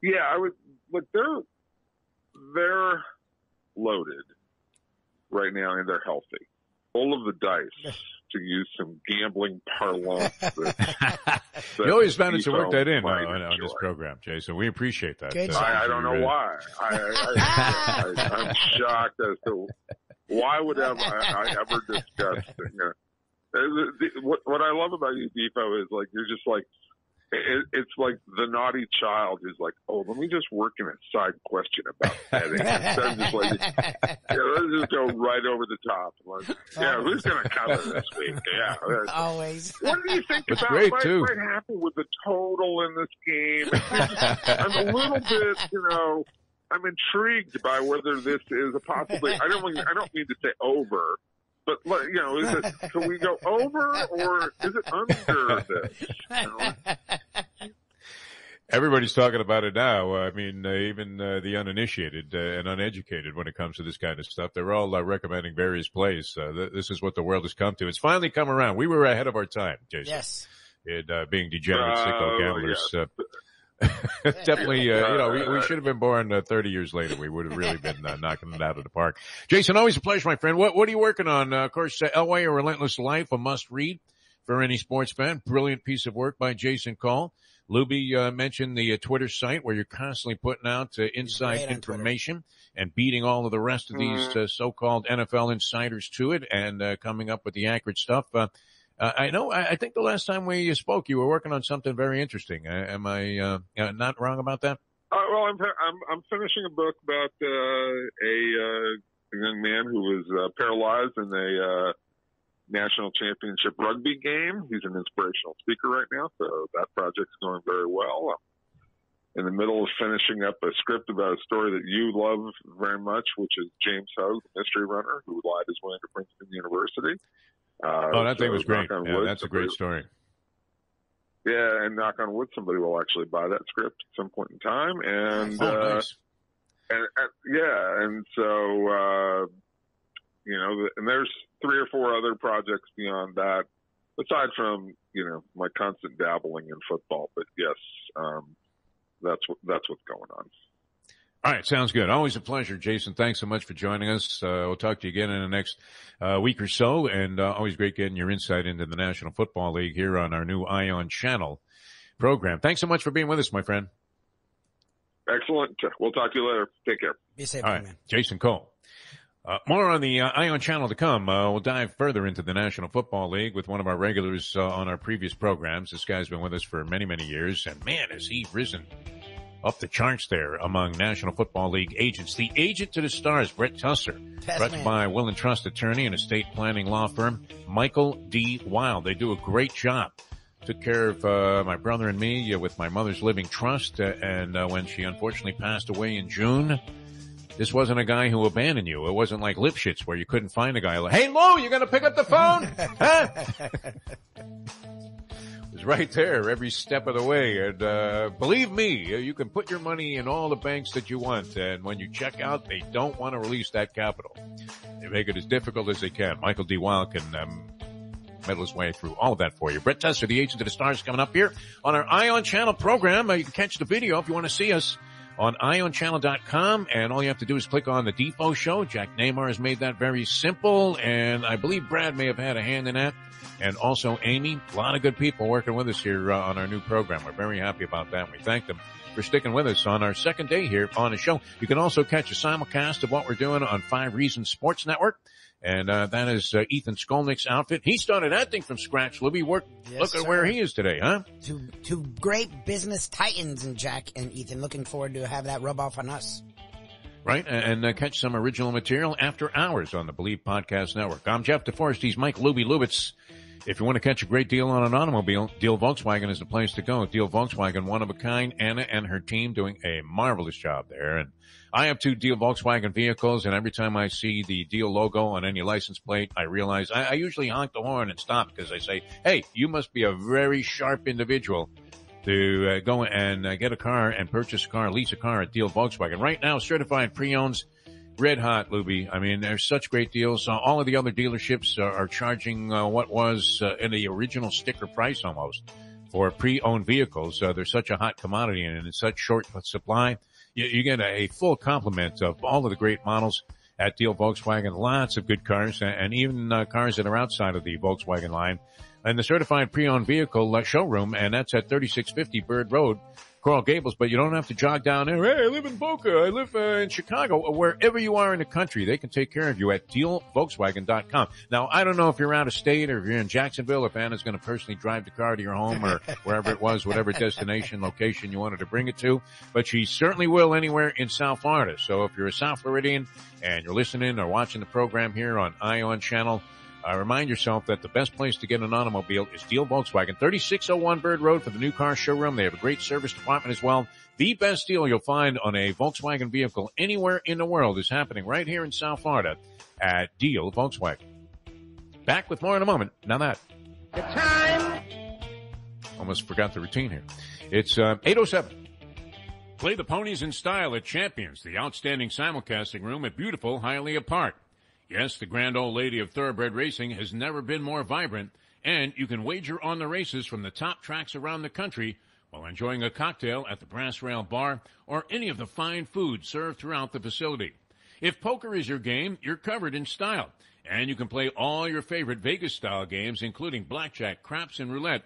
Yeah, I would look. They're loaded right now, and they're healthy. All of the dice, to use some gambling parlance. You always manage to work that in on this program, Jason. We appreciate that. I don't know why. I'm shocked as to why would I ever discuss. What I love about you, Defo, is like you're just like it's like the naughty child who's like, oh, let me just work in a side question about betting. Instead of just like, let's just go right over the top. Like, who's going to cover this week? Yeah, always. What do you think That's about great, what happened with the total in this game? I'm a little bit, I'm intrigued by whether this is a possibility. I don't mean to say over. But, is it, can we go over or is it under this? Everybody's talking about it now. I mean, even the uninitiated and uneducated when it comes to this kind of stuff, they're all recommending various plays. This is what the world has come to. It's finally come around. We were ahead of our time, Jason. Yes. In being degenerate, sicko gamblers. Yes. Definitely, we should have been born 30 years later. We would have really been knocking it out of the park. Jason, always a pleasure, my friend. What are you working on? Of course, Elway, A Relentless Life, a must-read for any sports fan. Brilliant piece of work by Jason Cole. Lubie mentioned the Twitter site where you're constantly putting out inside information and beating all of the rest of these so-called NFL insiders to it and coming up with the accurate stuff. I think the last time we spoke, you were working on something very interesting. Am I not wrong about that? Well, I'm finishing a book about a young man who was paralyzed in a national championship rugby game. He's an inspirational speaker right now, so that project's going very well. I'm in the middle of finishing up a script about a story that you love very much, which is James Hogue, the mystery runner who lied his way into Princeton University. That thing was great. Yeah, wood, that's a great story. Yeah, and knock on wood, somebody will actually buy that script at some point in time. And nice. And so and there's 3 or 4 other projects beyond that, aside from my constant dabbling in football. But yes, that's what's going on. All right, sounds good. Always a pleasure, Jason. Thanks so much for joining us. We'll talk to you again in the next week or so, and always great getting your insight into the National Football League here on our new Ion Channel program. Thanks so much for being with us, my friend. Excellent. We'll talk to you later. Take care. Be safe, all right, man. Jason Cole. More on the Ion Channel to come. We'll dive further into the National Football League with one of our regulars on our previous programs. This guy's been with us for many, many years, and man, has he risen up the charts there among National Football League agents. The agent to the stars, Brett Tessler, brought by Will and Trust attorney and estate planning law firm, Michael D. Wild. They do a great job. Took care of my brother and me with my mother's living trust, and when she unfortunately passed away in June, this wasn't a guy who abandoned you. It wasn't like Lipschitz where you couldn't find a guy like, hey, Lou, you going to pick up the phone? Huh? It was right there every step of the way. And believe me, you can put your money in all the banks that you want. And when you check out, they don't want to release that capital. They make it as difficult as they can. Michael D. Wild can meddle his way through all of that for you. Brett Tessler, the agent of the stars, coming up here on our Ion Channel program. You can catch the video if you want to see us on IonChannel.com, and all you have to do is click on the Defo Show. Jack Neymar has made that very simple, and I believe Brad may have had a hand in that, and also Amy. A lot of good people working with us here on our new program. We're very happy about that, and we thank them for sticking with us on our second day here on the show. You can also catch a simulcast of what we're doing on 5 Reasons Sports Network, and that is Ethan Skolnick's outfit. He started acting from scratch. Lubie, look at where he is today, huh? Two great business titans, and Jack and Ethan. Looking forward to have that rub off on us. Right, and catch some original material after hours on the Believe Podcast Network. I'm Jeff DeForest. He's Mike Lubie Lubitz. If you want to catch a great deal on an automobile, Deal Volkswagen is the place to go. Deal Volkswagen, one of a kind. Anna and her team doing a marvelous job there. And I have 2 Deal Volkswagen vehicles, and every time I see the Deal logo on any license plate, I realize I usually honk the horn and stop because I say, hey, you must be a very sharp individual to go and get a car and purchase a car, lease a car at Deal Volkswagen. Right now, certified pre-owns, red hot, Lubie. I mean, there's such great deals. All of the other dealerships are charging what was in the original sticker price almost for pre-owned vehicles. They're such a hot commodity and in such short supply. You get a full complement of all of the great models at Deal Volkswagen. Lots of good cars and even cars that are outside of the Volkswagen line. And the certified pre-owned vehicle showroom, and that's at 3650 Bird Road, Coral Gables. But you don't have to jog down there. Hey, I live in Boca. I live in Chicago. Wherever you are in the country, they can take care of you at DealVolkswagen.com. Now, I don't know if you're out of state or if you're in Jacksonville, if Anna's going to personally drive the car to your home or wherever it was, whatever destination, location you wanted to bring it to. But she certainly will anywhere in South Florida. So if you're a South Floridian and you're listening or watching the program here on Ion Channel, remind yourself that the best place to get an automobile is Deal Volkswagen, 3601 Bird Road for the new car showroom. They have a great service department as well. The best deal you'll find on a Volkswagen vehicle anywhere in the world is happening right here in South Florida at Deal Volkswagen. Back with more in a moment. Now that. The time. Almost forgot the routine here. It's 8:07. Play the ponies in style at Champions, the outstanding simulcasting room at beautiful Hialeah Park. Yes, the grand old lady of thoroughbred racing has never been more vibrant, and you can wager on the races from the top tracks around the country while enjoying a cocktail at the Brass Rail Bar or any of the fine food served throughout the facility. If poker is your game, you're covered in style, and you can play all your favorite Vegas-style games, including blackjack, craps, and roulette,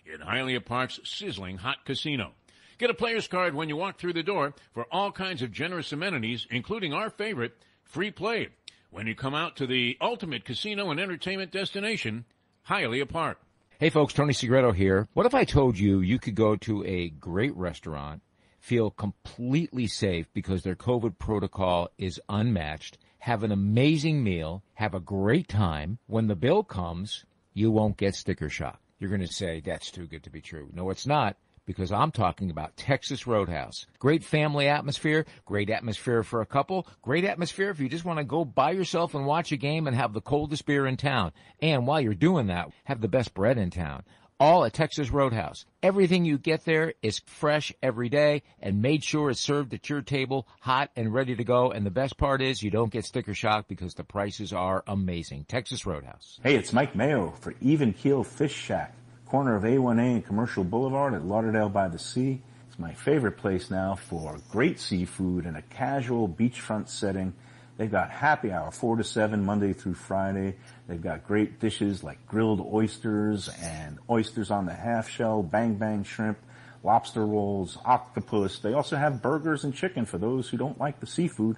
in Hialeah Park's sizzling hot casino. Get a player's card when you walk through the door for all kinds of generous amenities, including our favorite, free play, when you come out to the ultimate casino and entertainment destination, Hialeah Park. Hey folks, Tony Segreto here. What if I told you you could go to a great restaurant, feel completely safe because their COVID protocol is unmatched, have an amazing meal, have a great time. When the bill comes, you won't get sticker shock. You're going to say, that's too good to be true. No, it's not, because I'm talking about Texas Roadhouse. Great family atmosphere, great atmosphere for a couple, great atmosphere if you just want to go by yourself and watch a game and have the coldest beer in town. And while you're doing that, have the best bread in town. All at Texas Roadhouse. Everything you get there is fresh every day and made sure it's served at your table, hot and ready to go. And the best part is you don't get sticker shock because the prices are amazing. Texas Roadhouse. Hey, it's Mike Mayo for Even Keel Fish Shack, corner of A1A and Commercial Boulevard at Lauderdale by the Sea. It's my favorite place now for great seafood in a casual beachfront setting. They've got happy hour 4 to 7 Monday through Friday. They've got great dishes like grilled oysters and oysters on the half shell, bang bang shrimp, lobster rolls, octopus. They also have burgers and chicken for those who don't like the seafood.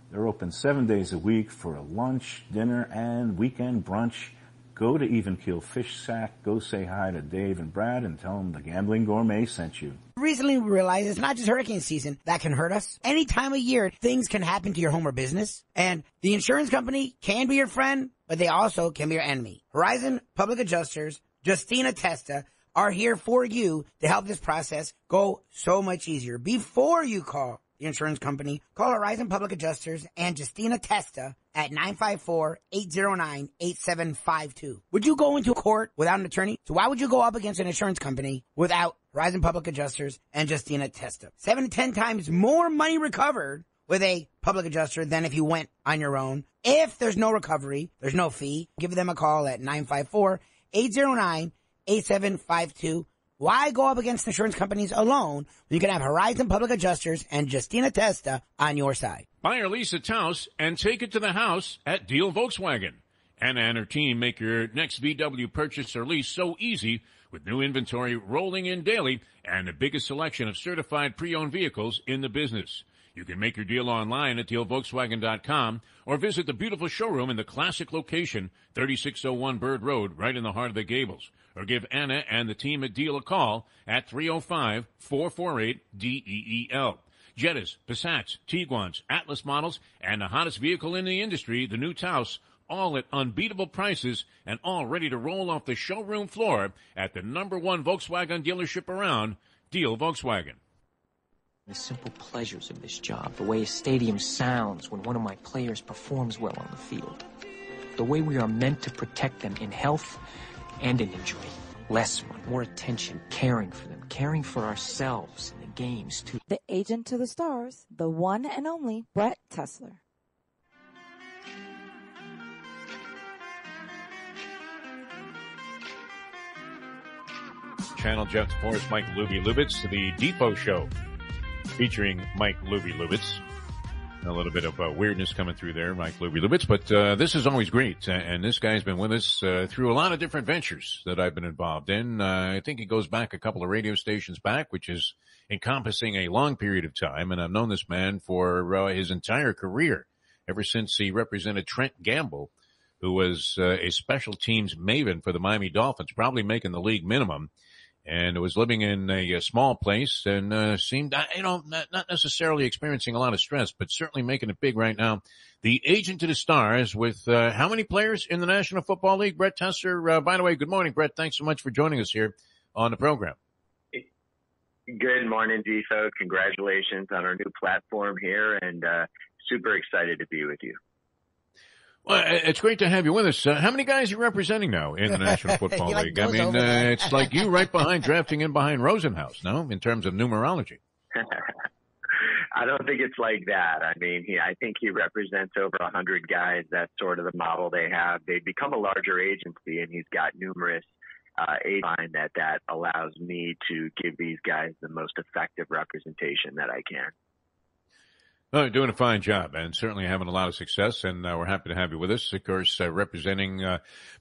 They're open 7 days a week for a lunch, dinner, and weekend brunch. Go to Even Keel Fish Shack. Go say hi to Dave and Brad and tell them the Gambling Gourmet sent you. Recently we realized it's not just hurricane season that can hurt us. Any time of year, things can happen to your home or business. And the insurance company can be your friend, but they also can be your enemy. Horizon Public Adjusters, Justina Testa, are here for you to help this process go so much easier. Before you call the insurance company, call Horizon Public Adjusters and Justina Testa at 954-809-8752. Would you go into court without an attorney? So why would you go up against an insurance company without Horizon Public Adjusters and Justina Testa? 7 to 10 times more money recovered with a public adjuster than if you went on your own. If there's no recovery, there's no fee. Give them a call at 954-809-8752. Why go up against insurance companies alone when you can have Horizon Public Adjusters and Justina Testa on your side? Buy or lease a Taos and take it to the house at Deal Volkswagen. Anna and her team make your next VW purchase or lease so easy with new inventory rolling in daily and the biggest selection of certified pre-owned vehicles in the business. You can make your deal online at DealVolkswagen.com or visit the beautiful showroom in the classic location, 3601 Bird Road, right in the heart of the Gables. Or give Anna and the team at Deal a call at 305-448-DEEL. Jettas, Passats, Tiguans, Atlas models, and the hottest vehicle in the industry, the new Taos, all at unbeatable prices and all ready to roll off the showroom floor at the #1 Volkswagen dealership around, Deal Volkswagen. The simple pleasures of this job, the way a stadium sounds when one of my players performs well on the field, the way we are meant to protect them in health and in injury. Less, more attention, caring for them, caring for ourselves in the games too. The agent to the stars, the one and only Brett Tessler. Channel Jeff DeForest, Mike Lubie Lubitz, the Defo Show, featuring Mike Lubie Lubitz. A little bit of weirdness coming through there, Mike Lubie Lubitz, but this is always great. And this guy's been with us through a lot of different ventures that I've been involved in. I think he goes back a couple of radio stations back, which is encompassing a long period of time. And I've known this man for his entire career, ever since he represented Trent Gamble, who was a special teams maven for the Miami Dolphins, probably making the league minimum. And was living in a small place and seemed, not necessarily experiencing a lot of stress, but certainly making it big right now. The agent to the stars with how many players in the National Football League? Brett Tessler. By the way, good morning, Brett. Thanks so much for joining us here on the program. Good morning, Defo. Congratulations on our new platform here, and super excited to be with you. Well, it's great to have you with us. How many guys are you representing now in the National Football League? I mean, it's like you right behind, drafting in behind Rosenhaus, no, in terms of numerology. I don't think it's like that. I mean, I think he represents over 100 guys. That's sort of the model they have. They've become a larger agency, and he's got numerous find that allows me to give these guys the most effective representation that I can. Well, you're doing a fine job and certainly having a lot of success, and we're happy to have you with us. Of course, representing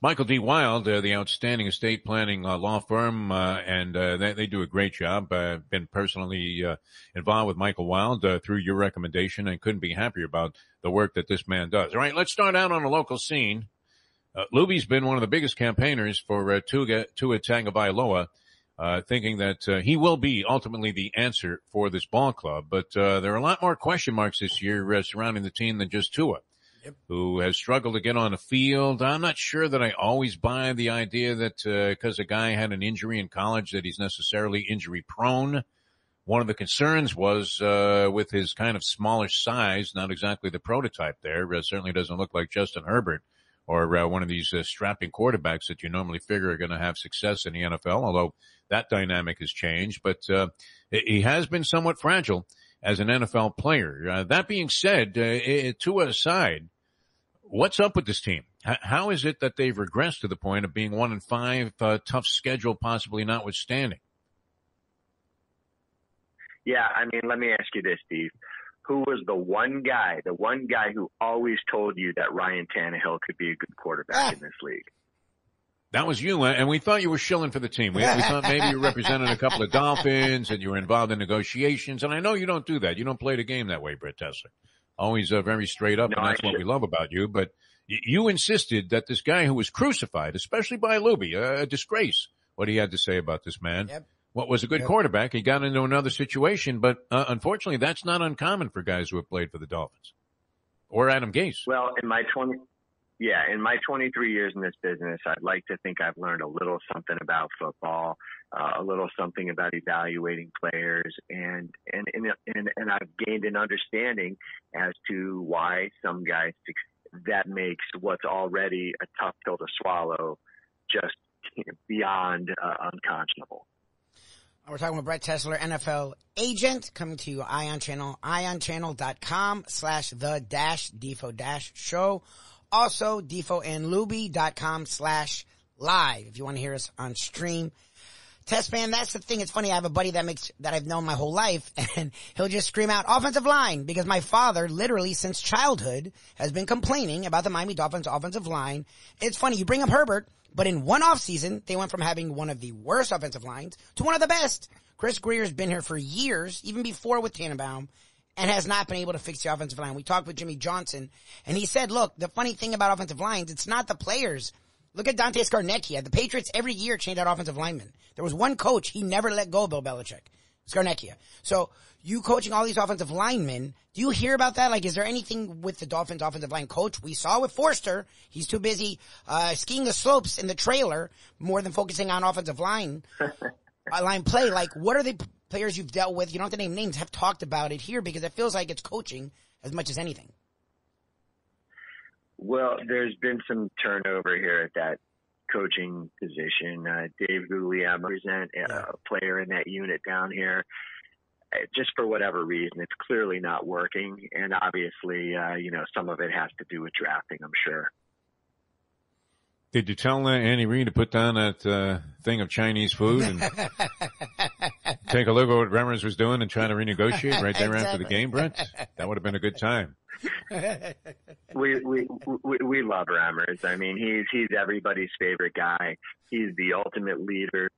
Michael D. Wild, the outstanding estate planning law firm, and they do a great job. Been personally involved with Michael Wild through your recommendation, and couldn't be happier about the work that this man does. All right, let's start out on the local scene. Lubie's been one of the biggest campaigners for Tua Tagovailoa, thinking that he will be ultimately the answer for this ball club. But there are a lot more question marks this year surrounding the team than just Tua, who has struggled to get on the field. I'm not sure that I always buy the idea that because a guy had an injury in college that he's necessarily injury prone. One of the concerns was with his kind of smaller size, not exactly the prototype there. Certainly doesn't look like Justin Herbert or one of these strapping quarterbacks that you normally figure are going to have success in the NFL, although that dynamic has changed. But he has been somewhat fragile as an NFL player. That being said, Tua aside, what's up with this team? How is it that they've regressed to the point of being 1-5, tough schedule possibly notwithstanding? Yeah, I mean, let me ask you this, Steve. Who was the one guy who always told you that Ryan Tannehill could be a good quarterback in this league? That was you, and we thought you were shilling for the team. We thought maybe you represented a couple of Dolphins and you were involved in negotiations. And I know you don't do that. You don't play the game that way, Brett Tessler. Always very straight up, and that's what we love about you. But you insisted that this guy who was crucified, especially by Lubie, a disgrace, what he had to say about this man. Yep. What was a good quarterback. He got into another situation, but unfortunately, that's not uncommon for guys who have played for the Dolphins or Adam Gase. Well, in my 23 years in this business, I'd like to think I've learned a little something about football, a little something about evaluating players, and I've gained an understanding as to why some guys that makes what's already a tough pill to swallow just beyond unconscionable. We're talking with Brett Tessler, NFL agent, coming to you Ion Channel, ionchannel.com/the-Defo-show. Also, defoandlubie.com/live if you want to hear us on stream. Test man, that's the thing. It's funny. I have a buddy that I've known my whole life, and he'll just scream out offensive line because my father literally since childhood has been complaining about the Miami Dolphins offensive line. It's funny. You bring up Herbert, but in one offseason, they went from having one of the worst offensive lines to one of the best. Chris Greer's been here for years, even before with Tannenbaum, and has not been able to fix the offensive line. We talked with Jimmy Johnson, and he said, look, the funny thing about offensive lines, it's not the players. Look at Dante Scarnecchia. The Patriots every year change out offensive linemen. There was one coach, he never let go of Bill Belichick. Scarnecchia. So you coaching all these offensive linemen, do you hear about that? Like, is there anything with the Dolphins offensive line coach? We saw with Forster, he's too busy skiing the slopes in the trailer more than focusing on offensive line line play. Like, what are the players you've dealt with? You don't have to name names, have talked about it here because it feels like it's coaching as much as anything. Well, there's been some turnover here at that coaching position. Dave Gooley, I represent a player in that unit down here. Just for whatever reason, it's clearly not working. And obviously, some of it has to do with drafting, I'm sure. Did you tell Andy Reid to put down that thing of Chinese food and take a look at what Remmers was doing and try to renegotiate right there after the game, Brett? That would have been a good time. We love Remmers. I mean, he's everybody's favorite guy. He's the ultimate leader.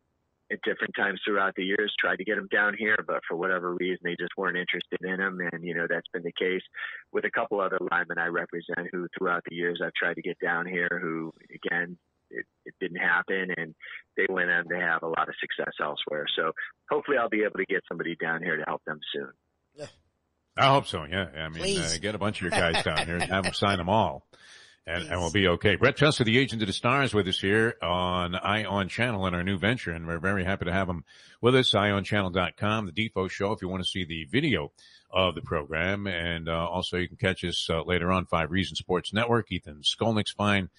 At different times throughout the years, tried to get him down here, but for whatever reason, they just weren't interested in him. And, that's been the case with a couple other linemen I represent who throughout the years I've tried to get down here who, again, it didn't happen and they went on to have a lot of success elsewhere. So hopefully I'll be able to get somebody down here to help them soon. Yeah. I hope so, yeah. I mean, get a bunch of your guys down here and have them sign them all. And we'll be okay. Brett Tessler, the agent of the stars, with us here on Ion Channel in our new venture, and we're very happy to have him with us. IonChannel.com, the Defo Show, if you want to see the video of the program. And also you can catch us later on, 5 Reasons Sports Network, Ethan Skolnick's fine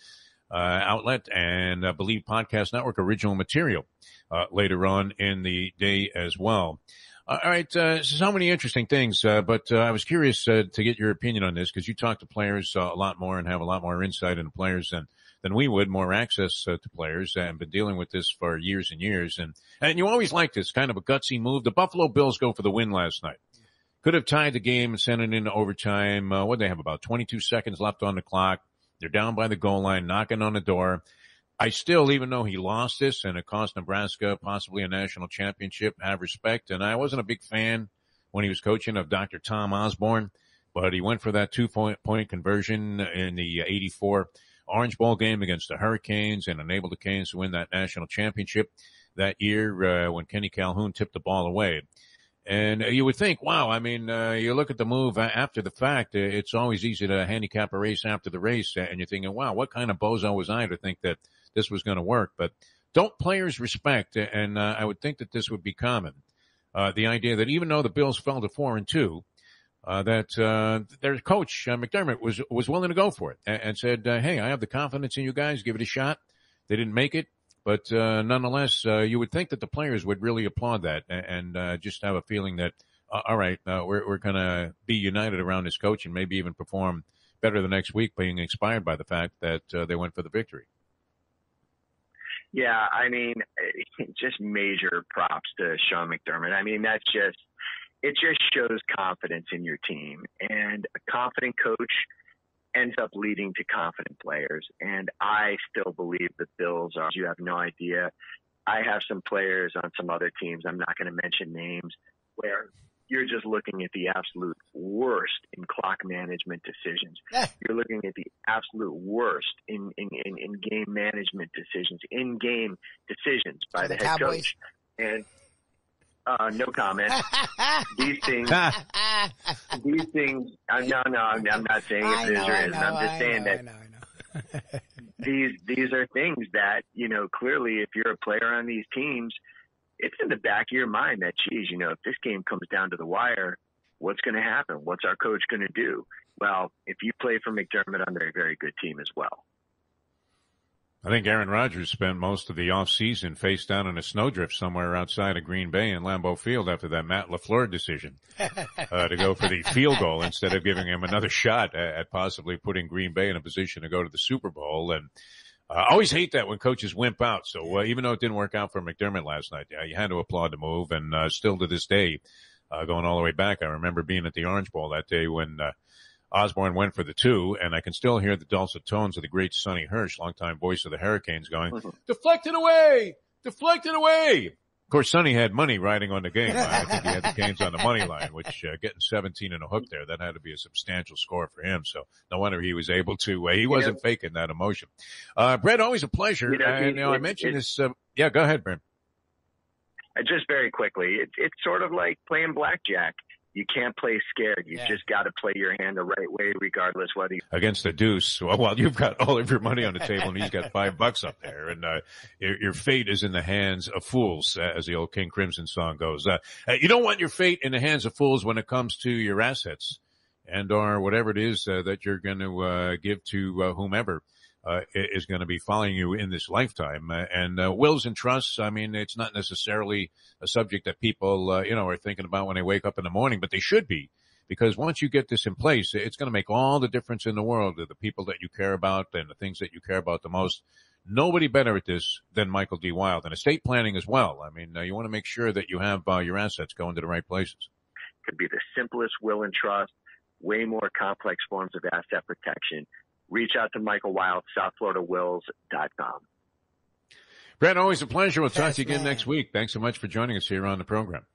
outlet, and Believe Podcast Network original material later on in the day as well. All right, so many interesting things, but I was curious to get your opinion on this because you talk to players a lot more and have a lot more insight into players than we would, more access to players, and been dealing with this for years and years. And you always like this kind of a gutsy move. The Buffalo Bills go for the win last night. Could have tied the game and sent it into overtime. What they have, about 22 seconds left on the clock. They're down by the goal line, knocking on the door. I still, even though he lost this and it cost Nebraska possibly a national championship, have respect. And I wasn't a big fan when he was coaching of Dr. Tom Osborne, but he went for that 2-point conversion in the 84 Orange Bowl game against the Hurricanes and enabled the Canes to win that national championship that year when Kenny Calhoun tipped the ball away. And you would think, wow, I mean, you look at the move after the fact, it's always easy to handicap a race after the race, and you're thinking, wow, what kind of bozo was I to think that this was going to work? But don't players respect, and I would think that this would be common, the idea that even though the Bills fell to 4-2, that their coach, McDermott, was willing to go for it and said, hey, I have the confidence in you guys, give it a shot. They didn't make it. But nonetheless, you would think that the players would really applaud that and just have a feeling that, all right, we're going to be united around this coach and maybe even perform better the next week, being inspired by the fact that they went for the victory. Yeah, I mean, just major props to Sean McDermott. I mean, it just shows confidence in your team, and a confident coach ends up leading to confident players. And I still believe the Bills are, you have no idea. I have some players on some other teams, I'm not going to mention names, where you're just looking at the absolute worst in clock management decisions. You're looking at the absolute worst in game management decisions, in-game decisions by the head coach. And no comment. These things, no, I'm not saying if there isn't. I'm just saying that these are things that, clearly if you're a player on these teams, it's in the back of your mind that, geez, if this game comes down to the wire, what's going to happen? What's our coach going to do? Well, if you play for McDermott, I'm a very good team as well. I think Aaron Rodgers spent most of the offseason face down in a snowdrift somewhere outside of Green Bay in Lambeau Field after that Matt LaFleur decision to go for the field goal instead of giving him another shot at possibly putting Green Bay in a position to go to the Super Bowl. And I always hate that when coaches wimp out. So even though it didn't work out for McDermott last night, you had to applaud the move. And still to this day, going all the way back, I remember being at the Orange Bowl that day when Osborne went for the 2, and I can still hear the dulcet tones of the great Sonny Hirsch, longtime voice of the Hurricanes, going, deflected away! Deflected away! Of course, Sonny had money riding on the game. I think he had the Canes on the money line, which getting 17 in a hook there, that had to be a substantial score for him. So no wonder he was able to, he wasn't faking that emotion. Brett, always a pleasure. I mentioned this. Yeah, go ahead, Brett. Just very quickly, it's sort of like playing blackjack. You can't play scared. You've just got to play your hand the right way, regardless whether you... Against the deuce. Well, you've got all of your money on the table, and he's got $5 up there. And your fate is in the hands of fools, as the old King Crimson song goes. You don't want your fate in the hands of fools when it comes to your assets and or whatever it is that you're going to give to whomever is going to be following you in this lifetime. And wills and trusts, I mean, it's not necessarily a subject that people, are thinking about when they wake up in the morning, but they should be, because once you get this in place, it's going to make all the difference in the world to the people that you care about and the things that you care about the most. Nobody better at this than Michael D. Wild, and estate planning as well. I mean, you want to make sure that you have your assets going to the right places. Could be the simplest will and trust, way more complex forms of asset protection. Reach out to Michael Wild, SouthFloridaWills.com. Brett, always a pleasure. We'll talk to you again next week. Thanks so much for joining us here on the program.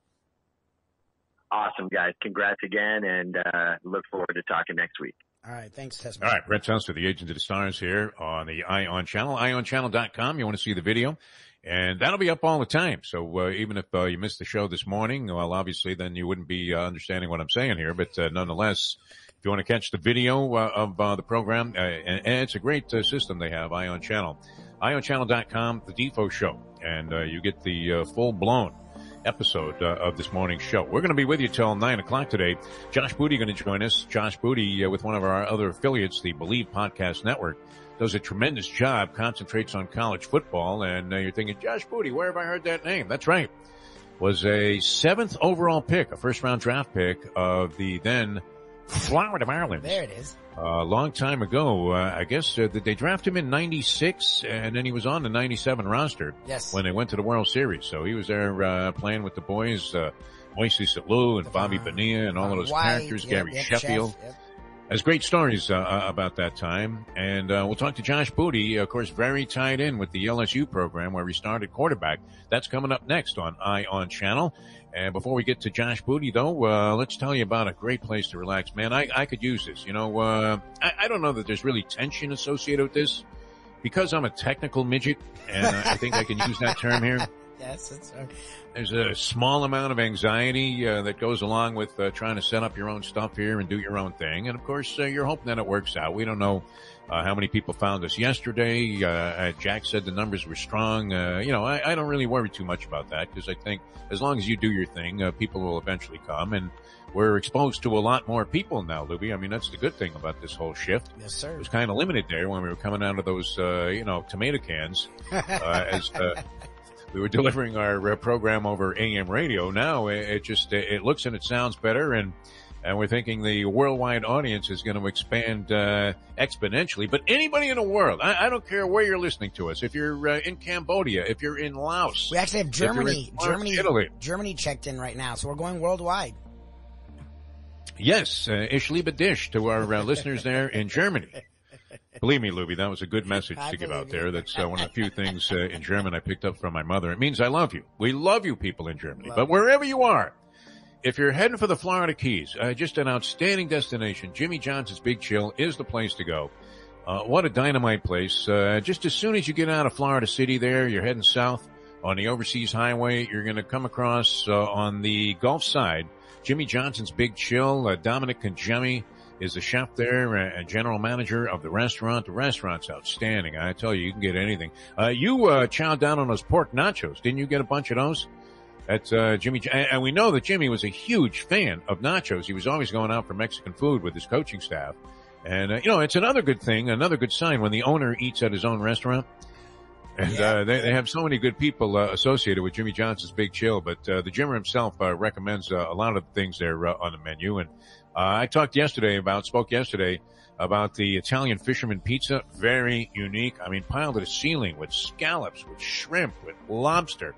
Awesome, guys. Congrats again, and look forward to talking next week. All right. Thanks, Tessler. All right. Brett Tessler, the Agent of the Stars here on the ION channel, IONchannel.com. You want to see the video? And that'll be up all the time. So even if you missed the show this morning, well, obviously then you wouldn't be understanding what I'm saying here. But nonetheless, if you want to catch the video of the program, and it's a great system they have, ION Channel. IONchannel.com, the Defo Show. And you get the full-blown episode of this morning's show. We're going to be with you till 9 o'clock today. Josh Booty going to join us. Josh Booty with one of our other affiliates, the Believe Podcast Network, does a tremendous job, concentrates on college football. And you're thinking, Josh Booty, where have I heard that name? That's right. Was a 7th overall pick, a first-round draft pick of the then Florida Marlins. There it is. A long time ago, I guess, did they draft him in 96, and then he was on the 97 roster when they went to the World Series. So he was there playing with the boys, Moises Alou and Bobby Bonilla and all of those characters, Gary Sheffield. There's great stories about that time. And we'll talk to Josh Booty, of course, very tied in with the LSU program where he started quarterback. That's coming up next on Eye On Channel. And before we get to Josh Booty, though, let's tell you about a great place to relax. Man, I could use this. You know, I don't know that there's really tension associated with this because I'm a technical midget, and I think I can use that term here. Yes, that's right. There's a small amount of anxiety that goes along with trying to set up your own stuff here and do your own thing. And, of course, you're hoping that it works out. We don't know how many people found us yesterday. Jack said the numbers were strong. You know, I don't really worry too much about that because I think as long as you do your thing, people will eventually come. And we're exposed to a lot more people now, Lubie. I mean, that's the good thing about this whole shift. Yes, sir. It was kind of limited there when we were coming out of those, tomato cans as we were delivering our program over AM radio. Now it looks and it sounds better, and we're thinking the worldwide audience is going to expand exponentially. But anybody in the world, I don't care where you're listening to us. If you're in Cambodia, if you're in Laos, we actually have Germany, Italy. Germany checked in right now, so we're going worldwide. Yes, Ich liebe dich to our listeners there in Germany. Believe me, Lubie, that was a good message to give out there. That's one of the few things in German I picked up from my mother. It means I love you. We love you people in Germany. But wherever you are, if you're heading for the Florida Keys, just an outstanding destination, Jimmy Johnson's Big Chill is the place to go. What a dynamite place. Just as soon as you get out of Florida City there, you're heading south on the Overseas Highway. You're going to come across on the Gulf side, Jimmy Johnson's Big Chill. Dominic Conjemi is the chef there and general manager of the restaurant. The restaurant's outstanding. I tell you, you can get anything. You chowed down on those pork nachos. Didn't you get a bunch of those? At Jimmy, and we know that Jimmy was a huge fan of nachos. He was always going out for Mexican food with his coaching staff. And, it's another good thing, another good sign when the owner eats at his own restaurant. And they have so many good people associated with Jimmy Johnson's Big Chill. But the Jimmer himself recommends a lot of things there on the menu. And I spoke yesterday about the Italian Fisherman pizza. Very unique. I mean, piled to the ceiling with scallops, with shrimp, with lobster,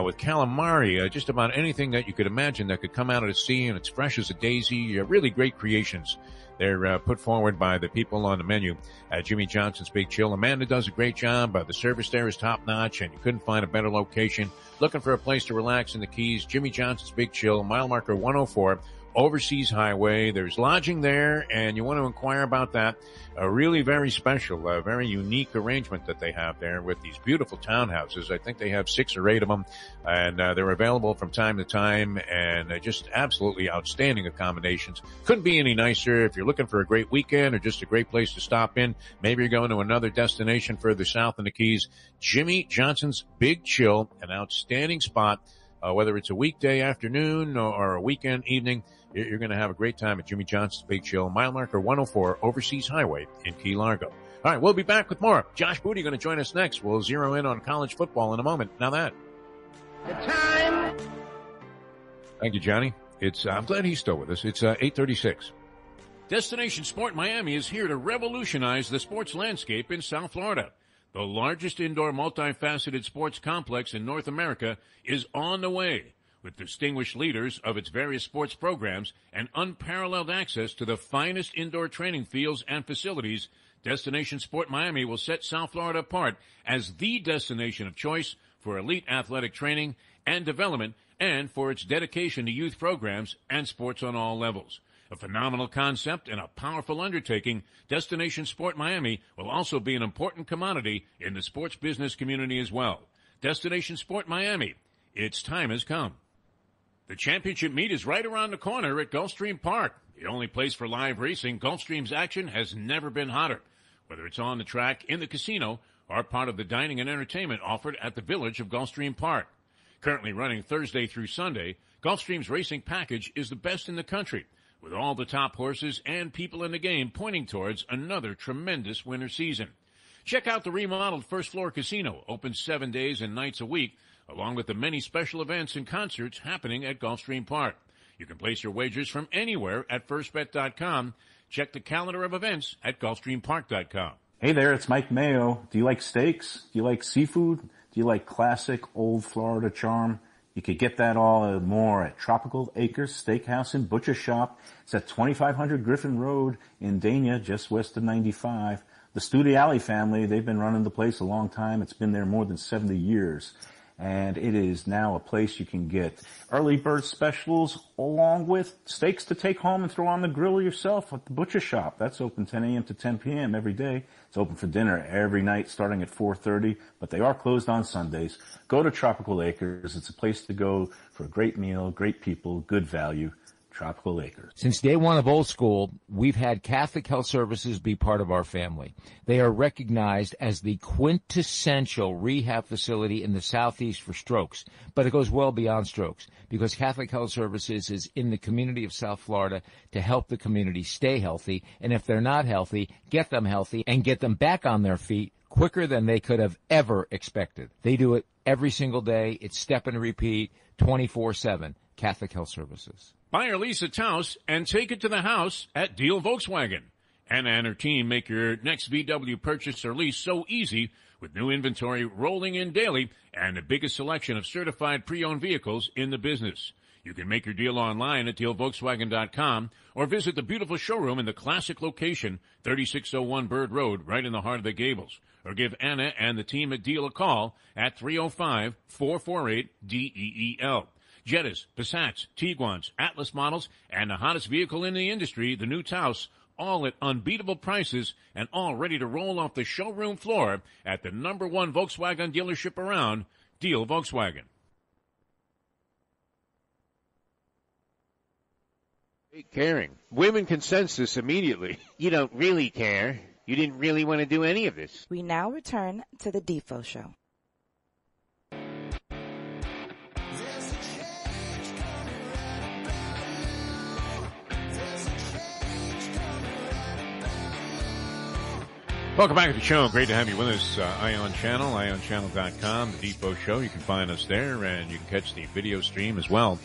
with calamari, just about anything that you could imagine that could come out of the sea, and it's fresh as a daisy. Really great creations. They're put forward by the people on the menu at Jimmy Johnson's Big Chill. Amanda does a great job. The service there is top-notch, and you couldn't find a better location. Looking for a place to relax in the Keys, Jimmy Johnson's Big Chill, mile marker 104. Overseas Highway. There's lodging there, and you want to inquire about that. A really very special, very unique arrangement that they have there with these beautiful townhouses. I think they have 6 or 8 of them, and they're available from time to time, and just absolutely outstanding accommodations. Couldn't be any nicer if you're looking for a great weekend or just a great place to stop in. Maybe you're going to another destination further south in the Keys. Jimmy Johnson's Big Chill, an outstanding spot. Whether it's a weekday afternoon or a weekend evening, you're going to have a great time at Jimmy Johnson's Big Chill, mile marker 104 Overseas Highway in Key Largo. All right, we'll be back with more. Josh Booty going to join us next. We'll zero in on college football in a moment. Now that. The time. Thank you, Johnny. I'm glad he's still with us. It's 8:36. Destination Sport Miami is here to revolutionize the sports landscape in South Florida. The largest indoor multifaceted sports complex in North America is on the way, with distinguished leaders of its various sports programs and unparalleled access to the finest indoor training fields and facilities. Destination Sport Miami will set South Florida apart as the destination of choice for elite athletic training and development, and for its dedication to youth programs and sports on all levels. A phenomenal concept and a powerful undertaking, Destination Sport Miami will also be an important commodity in the sports business community as well. Destination Sport Miami, its time has come. The championship meet is right around the corner at Gulfstream Park. The only place for live racing, Gulfstream's action has never been hotter. Whether it's on the track, in the casino, or part of the dining and entertainment offered at the Village of Gulfstream Park. Currently running Thursday through Sunday, Gulfstream's racing package is the best in the country, with all the top horses and people in the game pointing towards another tremendous winter season. Check out the remodeled first floor casino, open 7 days and nights a week, along with the many special events and concerts happening at Gulfstream Park. You can place your wagers from anywhere at firstbet.com. Check the calendar of events at gulfstreampark.com. Hey there, it's Mike Mayo. Do you like steaks? Do you like seafood? Do you like classic old Florida charm? You could get that all and more at Tropical Acres Steakhouse and Butcher Shop. It's at 2500 Griffin Road in Dania, just west of 95. The Studiali family, they've been running the place a long time. It's been there more than 70 years. And it is now a place you can get early bird specials along with steaks to take home and throw on the grill yourself at the Butcher Shop. That's open 10 a.m. to 10 p.m. every day. It's open for dinner every night starting at 4:30, but they are closed on Sundays. Go to Tropical Acres. It's a place to go for a great meal, great people, good value. Tropical Acres. Since day one of Old School, we've had Catholic Health Services be part of our family. They are recognized as the quintessential rehab facility in the Southeast for strokes, but it goes well beyond strokes because Catholic Health Services is in the community of South Florida to help the community stay healthy, and if they're not healthy, get them healthy and get them back on their feet quicker than they could have ever expected. They do it every single day. It's step and repeat, 24/7. Catholic Health Services. Buy or lease a Taos and take it to the house at Deal Volkswagen. Anna and her team make your next VW purchase or lease so easy with new inventory rolling in daily and the biggest selection of certified pre-owned vehicles in the business. You can make your deal online at dealvolkswagen.com or visit the beautiful showroom in the classic location, 3601 Bird Road, right in the heart of the Gables. Or give Anna and the team at Deal a call at 305-448-DEEL. Jettas, Passats, Tiguans, Atlas models, and the hottest vehicle in the industry, the new Taos, all at unbeatable prices and all ready to roll off the showroom floor at the #1 Volkswagen dealership around, Deal Volkswagen. Caring. Women consensus immediately. You don't really care. You didn't really want to do any of this. We now return to the Defo Show. Welcome back to the show. Great to have you with us. Ion Channel, ionchannel.com, the Defo Show. You can find us there, and you can catch the video stream as well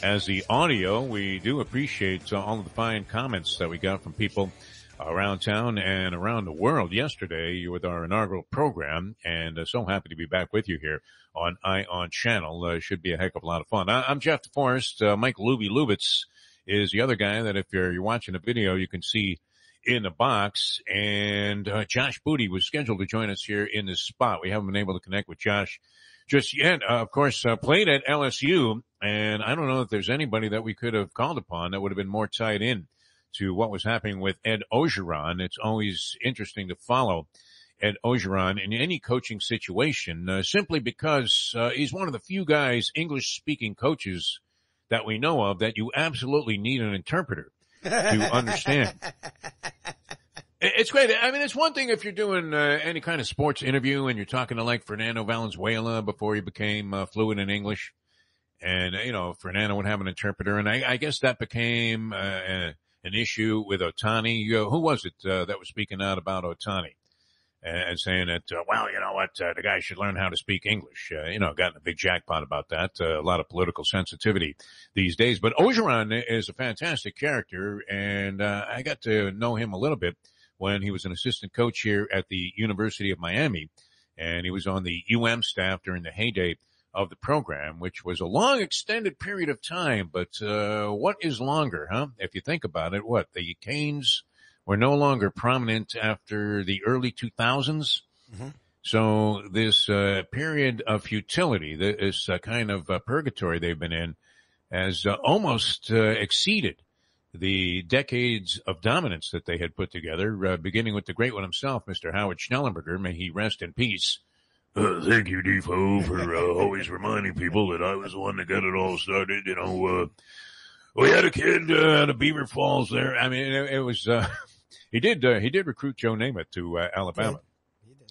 as the audio. We do appreciate all of the fine comments that we got from people around town and around the world yesterday with our inaugural program, and so happy to be back with you here on Ion Channel. Should be a heck of a lot of fun. I'm Jeff DeForest. Mike Lubitz is the other guy that if you're watching the video, you can see in the box, and Josh Booty was scheduled to join us here in this spot. We haven't been able to connect with Josh just yet. Of course, played at LSU, and I don't know if there's anybody that we could have called upon that would have been more tied in to what was happening with Ed Orgeron. It's always interesting to follow Ed Orgeron in any coaching situation, simply because he's one of the few guys, English-speaking coaches that we know of, that you absolutely need an interpreter to understand. It's great. I mean, it's one thing if you're doing any kind of sports interview and you're talking to like Fernando Valenzuela before he became fluent in English, and Fernando would have an interpreter, and I guess that became an issue with Ohtani. Who was it that was speaking out about Ohtani and saying that the guy should learn how to speak English? Gotten a big jackpot about that. A lot of political sensitivity these days. But Orgeron is a fantastic character, and I got to know him a little bit when he was an assistant coach here at the University of Miami, and he was on the staff during the heyday of the program, which was a long, extended period of time. But what is longer, huh? If you think about it, the Canes were no longer prominent after the early 2000s. Mm-hmm. So this period of futility, this kind of purgatory they've been in, has almost exceeded the decades of dominance that they had put together, beginning with the great one himself, Mr. Howard Schnellenberger. May he rest in peace. Thank you, Defo, for always reminding people that I was the one that got it all started. We had a kid out of Beaver Falls there. I mean, it was he did recruit Joe Namath to Alabama.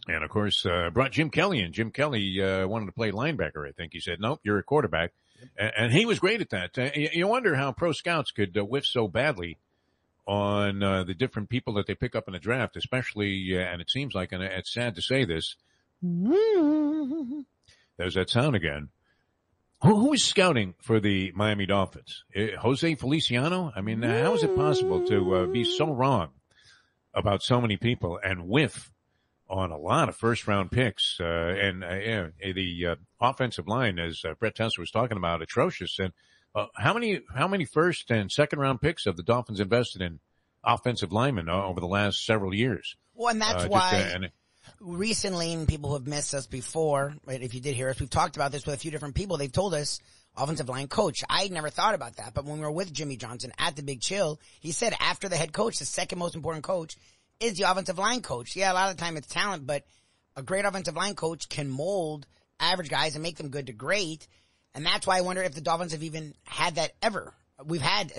And, of course, brought Jim Kelly in. Jim Kelly wanted to play linebacker, I think. He said, nope, you're a quarterback. And he was great at that. You wonder how pro scouts could whiff so badly on the different people that they pick up in the draft, especially, and it seems like, and it's sad to say this, there's that sound again. Who is scouting for the Miami Dolphins? Jose Feliciano? I mean, how is it possible to be so wrong about so many people and whiff on a lot of first-round picks? The offensive line, as Brett Tessler was talking about, atrocious. And how many first and second-round picks have the Dolphins invested in offensive linemen over the last several years? Well, and that's why recently, and people who have missed us before, right, if you did hear us, we've talked about this with a few different people. They've told us offensive line coach. I never thought about that, but when we were with Jimmy Johnson at the Big Chill, he said after the head coach, the second most important coach is the offensive line coach. Yeah, a lot of the time it's talent, but a great offensive line coach can mold average guys and make them good to great. And that's why I wonder if the Dolphins have even had that ever. We've had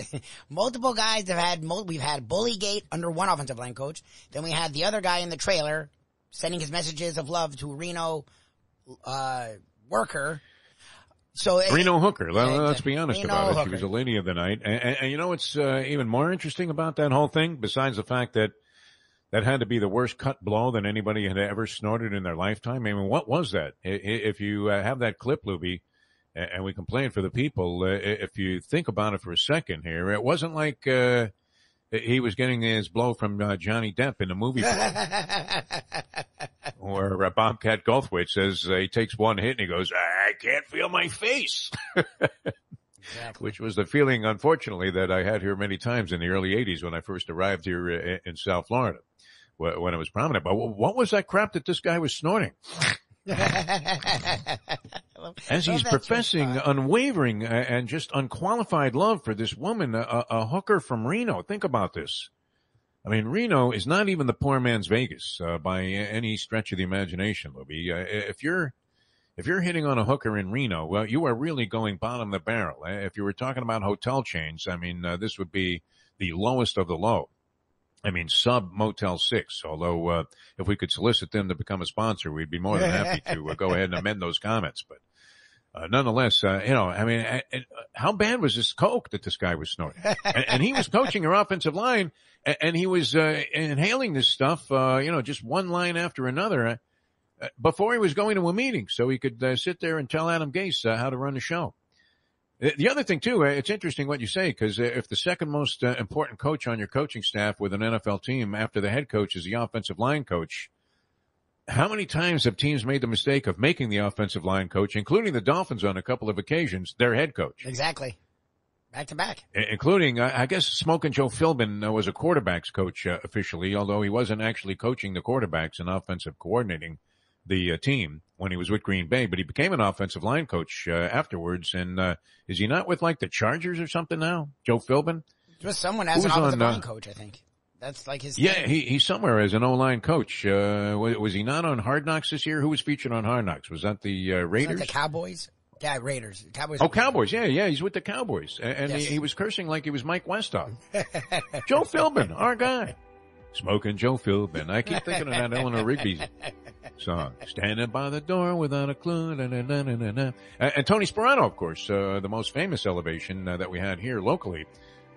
multiple guys we've had Bullygate under one offensive line coach. Then we had the other guy in the trailer sending his messages of love to Reno, worker. So Reno Hooker. Let's be honest about it. She was a lady of the night. And you know what's even more interesting about that whole thing, besides the fact that had to be the worst cut blow that anybody had ever snorted in their lifetime? I mean, what was that? If you have that clip, Lubie, and we can play it for the people, if you think about it for a second here, it wasn't like he was getting his blow from Johnny Depp in the movie where Bobcat Goldthwait says he takes one hit and he goes, I can't feel my face. Exactly. Which was the feeling, unfortunately, that I had here many times in the early 80s when I first arrived here in South Florida, when it was prominent. But what was that crap that this guy was snorting? As he's professing unwavering and just unqualified love for this woman, a hooker from Reno. Think about this. I mean, Reno is not even the poor man's Vegas by any stretch of the imagination, Lubie. If you're hitting on a hooker in Reno, well, you are really going bottom of the barrel. If you were talking about hotel chains, I mean, this would be the lowest of the low. I mean, sub Motel 6, although if we could solicit them to become a sponsor, we'd be more than happy to go ahead and amend those comments. But nonetheless, I mean, how bad was this coke that this guy was snorting? And he was coaching our offensive line, and he was inhaling this stuff, just one line after another before he was going to a meeting so he could sit there and tell Adam Gase how to run the show. The other thing, too, it's interesting what you say, because if the second most important coach on your coaching staff with an NFL team after the head coach is the offensive line coach, how many times have teams made the mistake of making the offensive line coach, including the Dolphins on a couple of occasions, their head coach? Exactly. Back to back. Including, I guess, Smokin' Joe Philbin was a quarterback's coach officially, although he wasn't actually coaching the quarterbacks and offensive coordinating the team when he was with Green Bay, but he became an offensive line coach afterwards. And is he not with like the Chargers or something now? Joe Philbin? Just someone as an offensive line coach, I think. That's like his Yeah, he's somewhere as an O-line coach. Was he not on Hard Knocks this year? Who was featured on Hard Knocks? Was that the Raiders? Wasn't that the Cowboys? Yeah, Raiders. Cowboys. Oh, Cowboys. Yeah, he's with the Cowboys. And yes. he was cursing like he was Mike Westhoff. Joe Philbin, our guy. Smoking Joe Philbin. I keep thinking of that Eleanor Rigby song. Standing by the door without a clue. Na, na, na, na, na. And Tony Sperano, of course, the most famous elevation that we had here locally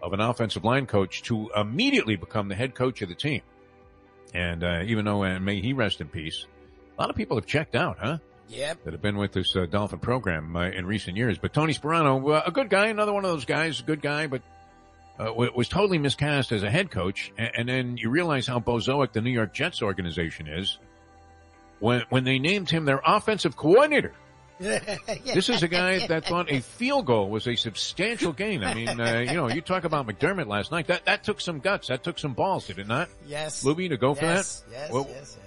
of an offensive line coach to immediately become the head coach of the team. And even though, and may he rest in peace, a lot of people have checked out, huh? Yep. That have been with this Dolphin program in recent years. But Tony Sperano, a good guy, another one of those guys, good guy, but was totally miscast as a head coach. And then you realize how bozoic the New York Jets organization is when they named him their offensive coordinator. This is a guy that thought a field goal was a substantial gain. I mean, you talk about McDermott last night. That took some guts. That took some balls, did it not? Yes. Lubie, to go for that? Yes, well, yes.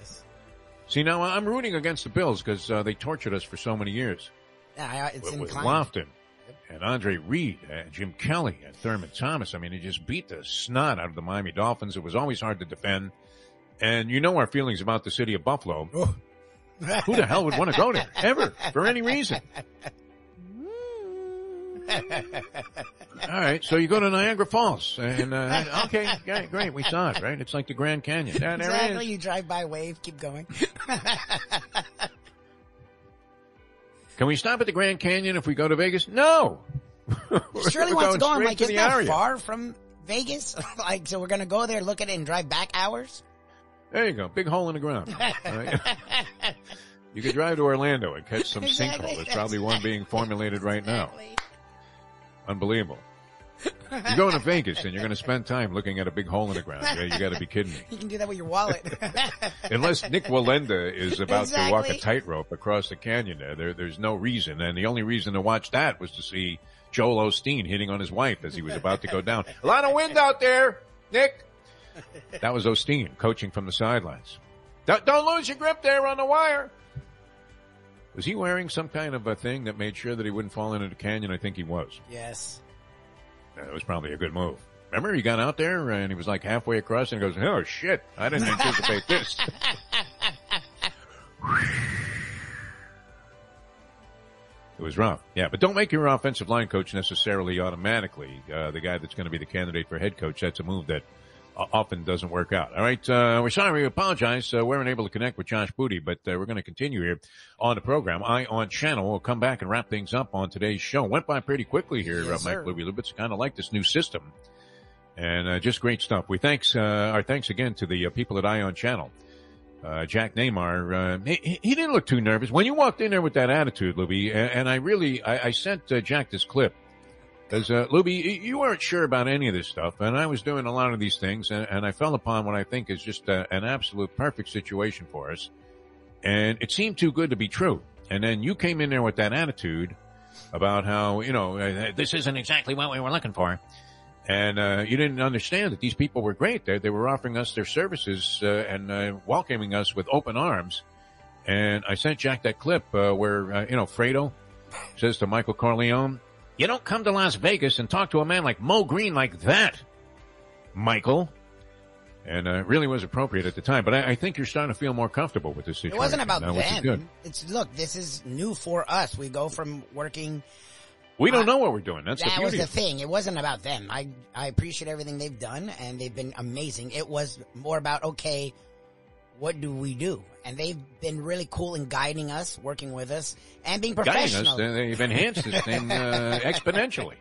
See, now I'm rooting against the Bills because they tortured us for so many years. Yeah, it's with Lofton and Andre Reed and Jim Kelly and Thurman Thomas. I mean, it just beat the snot out of the Miami Dolphins. It was always hard to defend. And you know our feelings about the city of Buffalo. Oh. Who the hell would want to go there, ever, for any reason? All right, so you go to Niagara Falls, and okay, great, we saw it, right? It's like the Grand Canyon. There exactly, it is. You drive by, wave, keep going. Can we stop at the Grand Canyon if we go to Vegas? No. Shirley wants to go. I'm like, isn't that far from Vegas? Like, so we're going to go there, look at it, and drive back hours? There you go. Big hole in the ground. Right? You could drive to Orlando and catch some sinkhole. There's probably one being formulated right now. Unbelievable. You're going to Vegas and you're going to spend time looking at a big hole in the ground. Yeah, you got to be kidding me. You can do that with your wallet. Unless Nick Wallenda is about to walk a tightrope across the canyon there's no reason. And the only reason to watch that was to see Joel Osteen hitting on his wife as he was about to go down. A lot of wind out there, Nick. That was Osteen coaching from the sidelines. Don't lose your grip there on the wire. Was he wearing some kind of a thing that made sure that he wouldn't fall into the canyon? I think he was. Yes. That was probably a good move. Remember, he got out there and he was like halfway across and he goes, oh shit, I didn't anticipate this. It was rough. Yeah, but don't make your offensive line coach necessarily automatically the guy that's going to be the candidate for head coach. That's a move that often doesn't work out. All right, we're sorry, we apologize. We weren't able to connect with Josh Booty, but we're going to continue here on the program. On Channel, we'll come back and wrap things up on today's show. Went by pretty quickly here, yes, Mike Lubie. It's kind of like this new system. And just great stuff. Our thanks again to the people at Ion Channel. Jack Neymar, he didn't look too nervous. When you walked in there with that attitude, Lubie, and I sent Jack this clip. Because, Lubie, you weren't sure about any of this stuff, and I was doing a lot of these things, and I fell upon what I think is just an absolute perfect situation for us. And it seemed too good to be true. And then you came in there with that attitude about how, this isn't exactly what we were looking for. And you didn't understand that these people were great. They were offering us their services and welcoming us with open arms. And I sent Jack that clip where, Fredo says to Michael Corleone, you don't come to Las Vegas and talk to a man like Mo Green like that, Michael. And it really was appropriate at the time. But I think you're starting to feel more comfortable with this situation. It wasn't about them. Which is good. Look, this is new for us. We go from working. We don't know what we're doing. That's the beauty. That was the thing. It wasn't about them. I appreciate everything they've done, and they've been amazing. It was more about, okay, what do we do? And they've been really cool in guiding us, working with us, and being professional. Guiding us. They've enhanced this thing exponentially.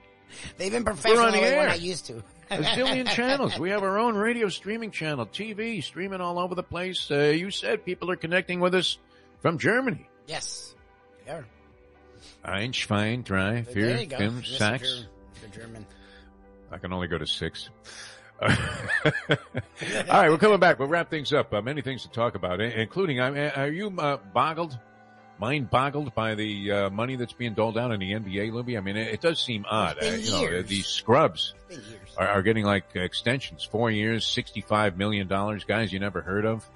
They've been professional than what I used to. There's a billion channels. We have our own radio streaming channel, TV, streaming all over the place. You said people are connecting with us from Germany. Yes. They are. Ein, Schwein, drei, vier, fünf, sechs. If you're German. I can only go to 6. All right, we're coming back. We'll wrap things up. Many things to talk about, including, are you mind boggled by the money that's being doled out in the NBA, Lubie? I mean, it does seem odd. These scrubs are getting like extensions, 4 years, $65 million. Guys you never heard of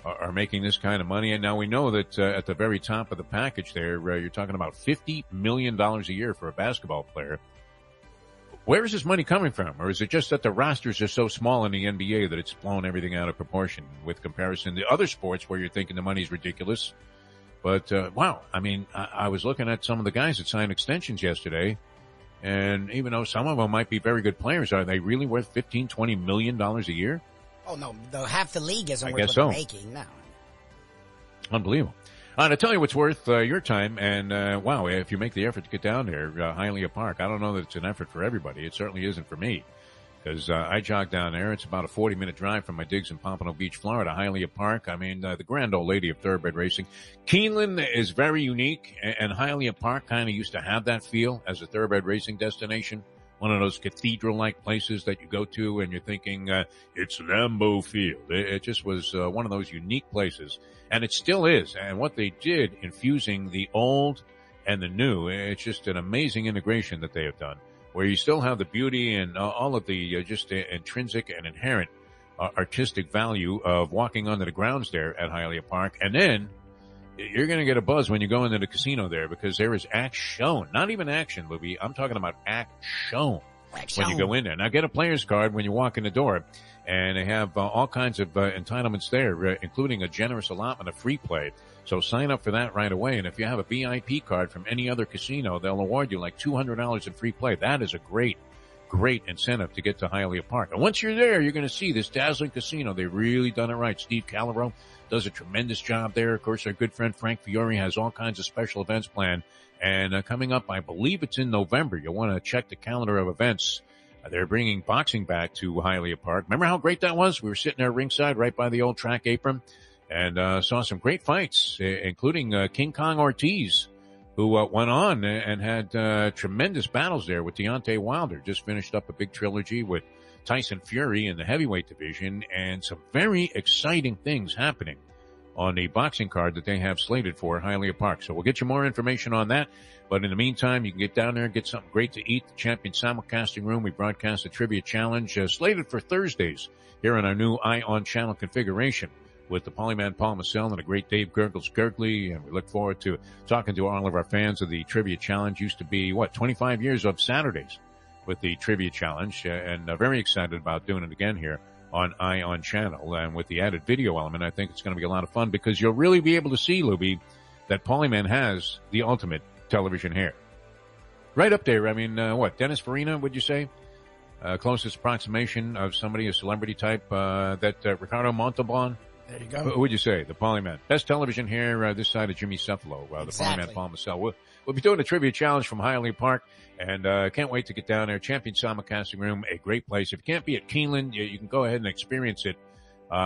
are making this kind of money. And now we know that at the very top of the package there, you're talking about $50 million a year for a basketball player. Where is this money coming from? Or is it just that the rosters are so small in the NBA that it's blown everything out of proportion with comparison to other sports where you're thinking the money's ridiculous? But, wow, I mean, I was looking at some of the guys that signed extensions yesterday, and even though some of them might be very good players, are they really worth $15, $20 million a year? Oh, no, half the league isn't worth what they're making now. Unbelievable. To tell you what's worth your time, and wow, if you make the effort to get down there, Hialeah Park, I don't know that it's an effort for everybody. It certainly isn't for me, because I jog down there. It's about a 40-minute drive from my digs in Pompano Beach, Florida. Hialeah Park, I mean, the grand old lady of thoroughbred racing. Keeneland is very unique, and Hialeah Park kind of used to have that feel as a thoroughbred racing destination. One of those cathedral-like places that you go to and you're thinking, it's Lambeau Field. It just was one of those unique places. And it still is. And what they did, infusing the old and the new, it's just an amazing integration that they have done, where you still have the beauty and all of the just intrinsic and inherent artistic value of walking onto the grounds there at Hialeah Park. And then you're going to get a buzz when you go into the casino there, because there is act shown. Not even action, Lubie. I'm talking about act shown when you go in there. Now, get a player's card when you walk in the door, and they have all kinds of entitlements there, including a generous allotment of free play. So sign up for that right away. And if you have a VIP card from any other casino, they'll award you like $200 in free play. That is a great incentive to get to Hialeah Park. And once you're there, you're going to see this dazzling casino. They've really done it right. Steve Calero does a tremendous job there. Of course, our good friend Frank Fiore has all kinds of special events planned. And coming up, I believe it's in November. You'll want to check the calendar of events. They're bringing boxing back to Hialeah Park. Remember how great that was? We were sitting there ringside right by the old track apron. and saw some great fights, including King Kong Ortiz, who went on and had tremendous battles there with Deontay Wilder. Just finished up a big trilogy with Tyson Fury in the heavyweight division, and some very exciting things happening on the boxing card that they have slated for Hialeah Park. So we'll get you more information on that. But in the meantime, you can get down there and get something great to eat. The Champion Simulcasting Room, we broadcast a trivia challenge slated for Thursdays here on our new Eye on Channel configuration with the Polyman Paul Massell and the great Dave Gurgles Gurgley. And we look forward to talking to all of our fans of the trivia challenge. Used to be, 25 years of Saturdays with the trivia challenge, and very excited about doing it again here on Eye on Channel. And with the added video element, I think it's going to be a lot of fun because you'll really be able to see, Lubie, that Polyman has the ultimate television hair. Right up there. I mean, Dennis Farina, would you say? Closest approximation of somebody, a celebrity type, that Ricardo Montalban? There you go. What would you say? The Polyman. Best television hair this side of Jimmy Cephalo, the Exactly. Polyman Paul Massell. We'll be doing a trivia challenge from Hialeah Park, and can't wait to get down there. Champion Simulcasting Room, a great place. If you can't be at Keeneland, you can go ahead and experience it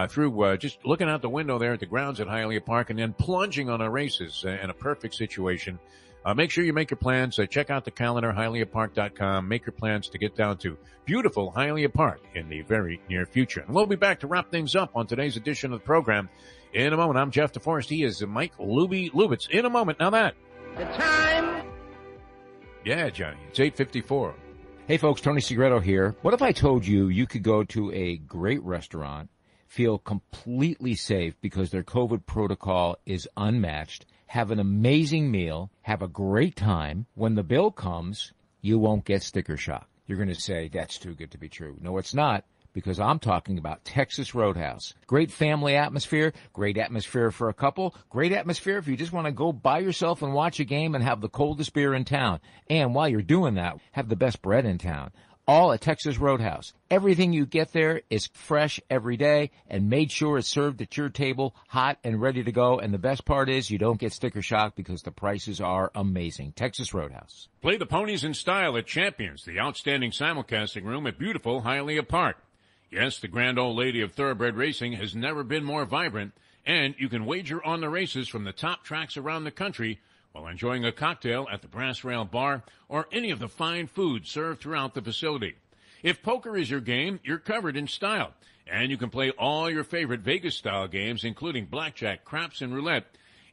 through just looking out the window there at the grounds at Hialeah Park and then plunging on our races in a perfect situation. Make sure you make your plans. Check out the calendar, HialeahPark.com. Make your plans to get down to beautiful Hialeah Park in the very near future. And we'll be back to wrap things up on today's edition of the program in a moment. I'm Jeff DeForest. He is Mike Lubie Lubitz. In a moment. Now that. The time. Yeah, Johnny. It's 8:54. Hey folks, Tony Segreto here. What if I told you you could go to a great restaurant, feel completely safe because their COVID protocol is unmatched, have an amazing meal, have a great time. When the bill comes, you won't get sticker shock. You're going to say, that's too good to be true. No, it's not, because I'm talking about Texas Roadhouse. Great family atmosphere, great atmosphere for a couple, great atmosphere if you just want to go by yourself and watch a game and have the coldest beer in town. And while you're doing that, have the best bread in town. All at Texas Roadhouse. Everything you get there is fresh every day and made sure it's served at your table, hot and ready to go. And the best part is you don't get sticker shock because the prices are amazing. Texas Roadhouse. Play the ponies in style at Champions, the outstanding simulcasting room at beautiful Hialeah Park. Yes, the grand old lady of thoroughbred racing has never been more vibrant, and you can wager on the races from the top tracks around the country while enjoying a cocktail at the Brass Rail Bar or any of the fine food served throughout the facility. If poker is your game, you're covered in style, and you can play all your favorite Vegas-style games, including blackjack, craps, and roulette,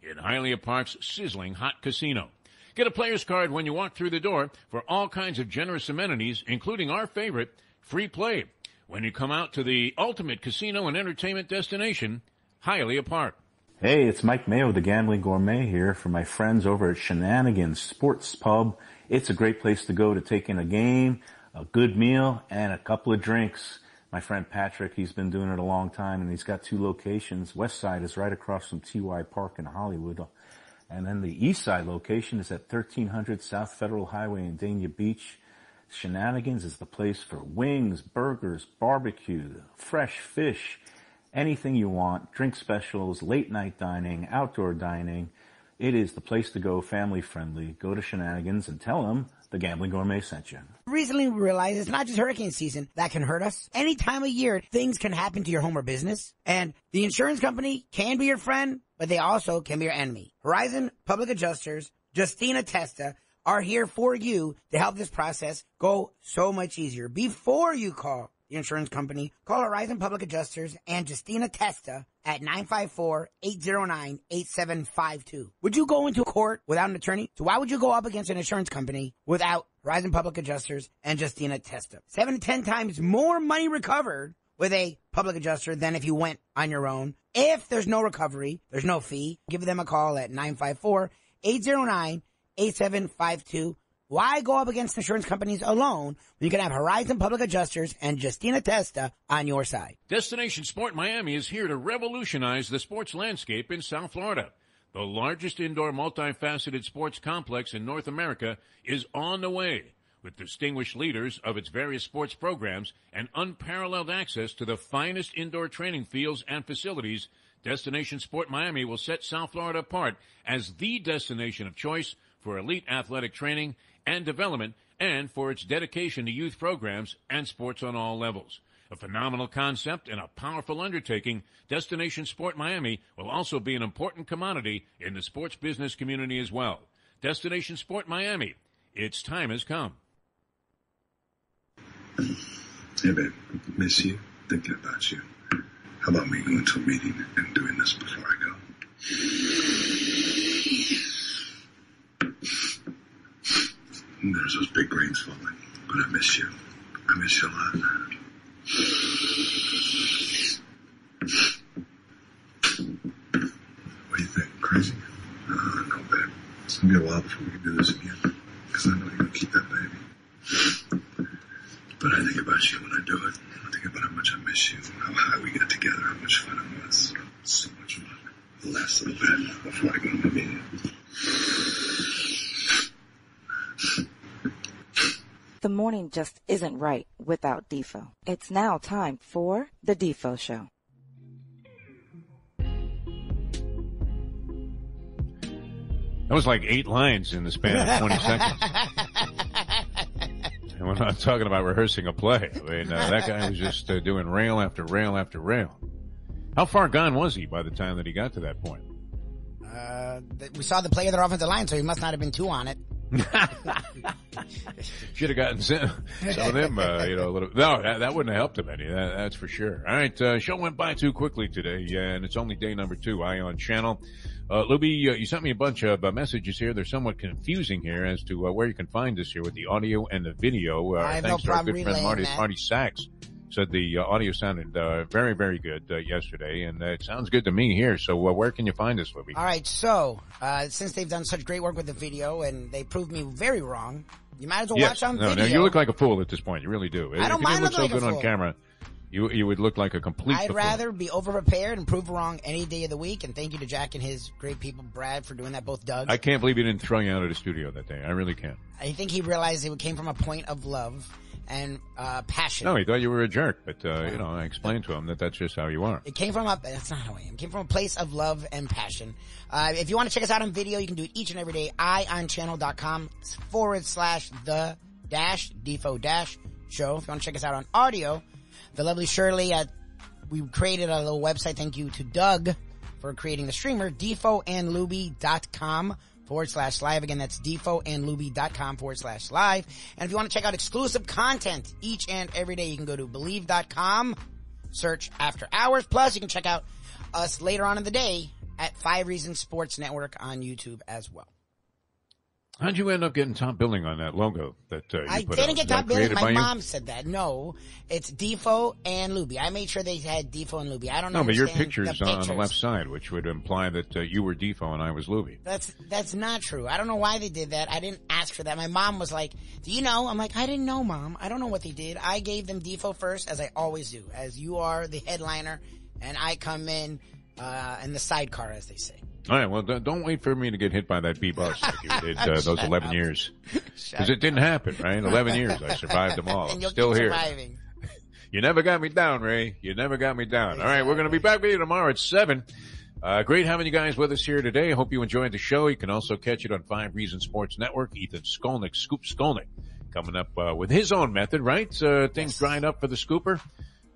in Hialeah Park's sizzling hot casino. Get a player's card when you walk through the door for all kinds of generous amenities, including our favorite, free play, when you come out to the ultimate casino and entertainment destination, Hialeah Park. Hey, it's Mike Mayo, the Gambling Gourmet here for my friends over at Shenanigans Sports Pub. It's a great place to go to take in a game, a good meal, and a couple of drinks. My friend Patrick, he's been doing it a long time, and he's got 2 locations. West Side is right across from TY Park in Hollywood. And then the East Side location is at 1300 South Federal Highway in Dania Beach. Shenanigans is the place for wings, burgers, barbecue, fresh fish, anything you want, drink specials, late night dining, outdoor dining. It is the place to go, family friendly. Go to Shenanigans and tell them the Gambling Gourmet sent you. Recently we realized it's not just hurricane season that can hurt us. Any time of year, things can happen to your home or business. And the insurance company can be your friend, but they also can be your enemy. Horizon Public Adjusters, Justina Testa, are here for you to help this process go so much easier. Before you call the insurance company, call Horizon Public Adjusters and Justina Testa at 954-809-8752. Would you go into court without an attorney? So why would you go up against an insurance company without Horizon Public Adjusters and Justina Testa? 7 to 10 times more money recovered with a public adjuster than if you went on your own. If there's no recovery, there's no fee. Give them a call at 954-809-8752. Why go up against insurance companies alone when you can have Horizon Public Adjusters and Justina Testa on your side? Destination Sport Miami is here to revolutionize the sports landscape in South Florida. The largest indoor multifaceted sports complex in North America is on the way, with distinguished leaders of its various sports programs and unparalleled access to the finest indoor training fields and facilities. Destination Sport Miami will set South Florida apart as the destination of choice for elite athletic training and development, and for its dedication to youth programs and sports on all levels. A phenomenal concept and a powerful undertaking, Destination Sport Miami will also be an important commodity in the sports business community as well. Destination Sport Miami, its time has come. Hey, babe, miss you, thinking about you. How about me going to a meeting and doing this before I go? There's those big rains falling, but I miss you. I miss you a lot. What do you think? Crazy? No, babe. It's going to be a while before we can do this again, because I know you're going to keep that baby. But I think about you when I do it. I think about how much I miss you, how high we got together, how much fun it was. So much fun. The last little bit before I go to my meeting. The morning just isn't right without Defo. It's now time for the Defo Show. That was like 8 lines in the span of 20 seconds. And we're not talking about rehearsing a play. I mean, that guy was just doing rail after rail after rail. How far gone was he by the time that he got to that point? We saw the play of their offensive line, so he must not have been too on it. Should have gotten some of them, a little. No, that wouldn't have helped him any. That's for sure. All right, show went by too quickly today, and it's only day number 2. Ion Channel. Lubie, you sent me a bunch of messages here. They're somewhat confusing here as to where you can find us here with the audio and the video. I have thanks no to our problem good friend relaying Marty Sachs. Said the audio sounded very, very good yesterday, and it sounds good to me here. So where can you find us, Lubie? All right, so since they've done such great work with the video and they proved me very wrong, you might as well watch on video. No, you look like a fool at this point. You really do. I don't if you mind didn't look so looking good like a on fool. camera, you would look like a complete I'd buffoon. rather be over-prepared and prove wrong any day of the week, and thank you to Jack and his great people, Brad, for doing that, both Doug. I can't believe he didn't throw you out of the studio that day. I really can't. I think he realized it came from a point of love and passion. No, he thought you were a jerk, but I explained to him that that's just how you are. It came from that's not how I am. It came from a place of love and passion. If you want to check us out on video, you can do it each and every day. ionchannel.com/the-Defo-show. If you want to check us out on audio, the lovely Shirley, we created a little website. Thank you to Doug for creating the streamer, defoandlubie.com/live. Again, that's defoandlubie.com/live. And if you want to check out exclusive content each and every day, you can go to believe.com, search After Hours. Plus, you can check out us later on in the day at 5 Reasons Sports Network on YouTube as well. How'd you end up getting top billing on that logo that you I put didn't out? get Was that top billing. created My by you? mom said that. No, it's Defo and Lubie. I made sure they had Defo and Lubie. I don't know. No, but your understand picture's the on the left side, which would imply that you were Defo and I was Lubie. That's not true. I don't know why they did that. I didn't ask for that. My mom was like, do you know? I'm like, I didn't know, Mom. I don't know what they did. I gave them Defo first, as I always do, as you are the headliner, and I come in the sidecar, as they say. All right, well, don't wait for me to get hit by that B-bus like you did those 11 years. Because it didn't happen, right? 11 years, I survived them all. And you'll Still keep here. surviving. You never got me down, Ray. You never got me down. All right, we're going to be back with you tomorrow at 7. Great having you guys with us here today. Hope you enjoyed the show. You can also catch it on 5 Reasons Sports Network. Ethan Skolnick, Scoop Skolnick, coming up with his own method, right? Things dried up for the scooper.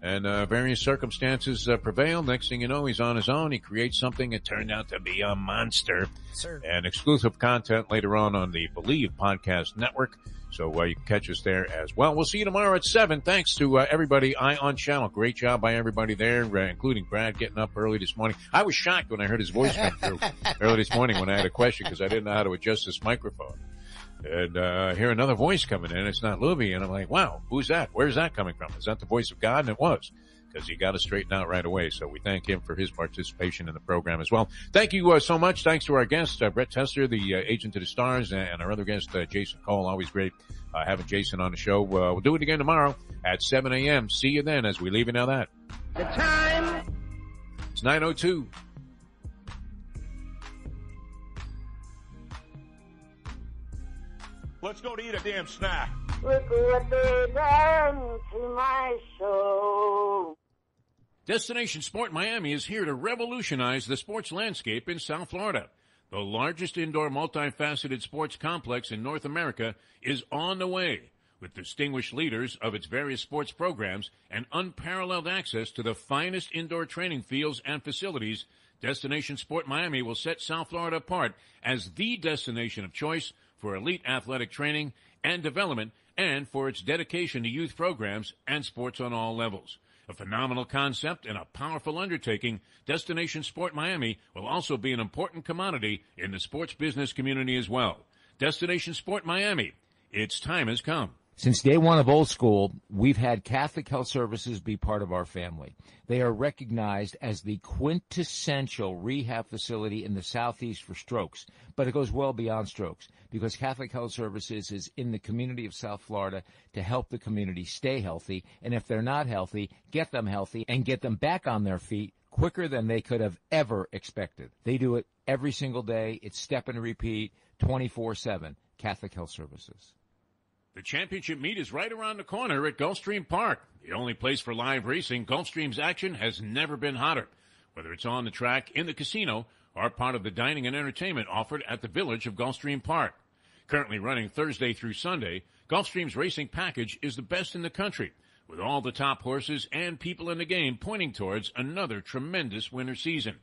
And various circumstances prevail. Next thing you know, he's on his own. He creates something. It turned out to be a monster. Sir. And exclusive content later on the Believe Podcast Network. So you can catch us there as well. We'll see you tomorrow at 7. Thanks to everybody. Ion Channel. Great job by everybody there, including Brad getting up early this morning. I was shocked when I heard his voice come through early this morning when I had a question because I didn't know how to adjust this microphone. And hear another voice coming in. It's not Lubie. And I'm like, wow, who's that? Where's that coming from? Is that the voice of God? And it was, because he got us straightened out right away. So we thank him for his participation in the program as well. Thank you so much. Thanks to our guest, Brett Tessler, the agent to the stars, and our other guest, Jason Cole. Always great having Jason on the show. We'll do it again tomorrow at 7 a.m. See you then as we leave you now that. The time. It's 9:02. Let's go to eat a damn snack. Look what they done to my soul. Destination Sport Miami is here to revolutionize the sports landscape in South Florida. The largest indoor multifaceted sports complex in North America is on the way, with distinguished leaders of its various sports programs and unparalleled access to the finest indoor training fields and facilities, Destination Sport Miami will set South Florida apart as the destination of choice for elite athletic training and development and for its dedication to youth programs and sports on all levels. A phenomenal concept and a powerful undertaking, Destination Sport Miami will also be an important commodity in the sports business community as well. Destination Sport Miami, its time has come. Since day one of Old School, we've had Catholic Health Services be part of our family. They are recognized as the quintessential rehab facility in the Southeast for strokes, but it goes well beyond strokes because Catholic Health Services is in the community of South Florida to help the community stay healthy, and if they're not healthy, get them healthy and get them back on their feet quicker than they could have ever expected. They do it every single day. It's step and repeat, 24/7, Catholic Health Services. The championship meet is right around the corner at Gulfstream Park. The only place for live racing, Gulfstream's action has never been hotter. Whether it's on the track, in the casino, or part of the dining and entertainment offered at the Village of Gulfstream Park. Currently running Thursday through Sunday, Gulfstream's racing package is the best in the country, with all the top horses and people in the game pointing towards another tremendous winter season.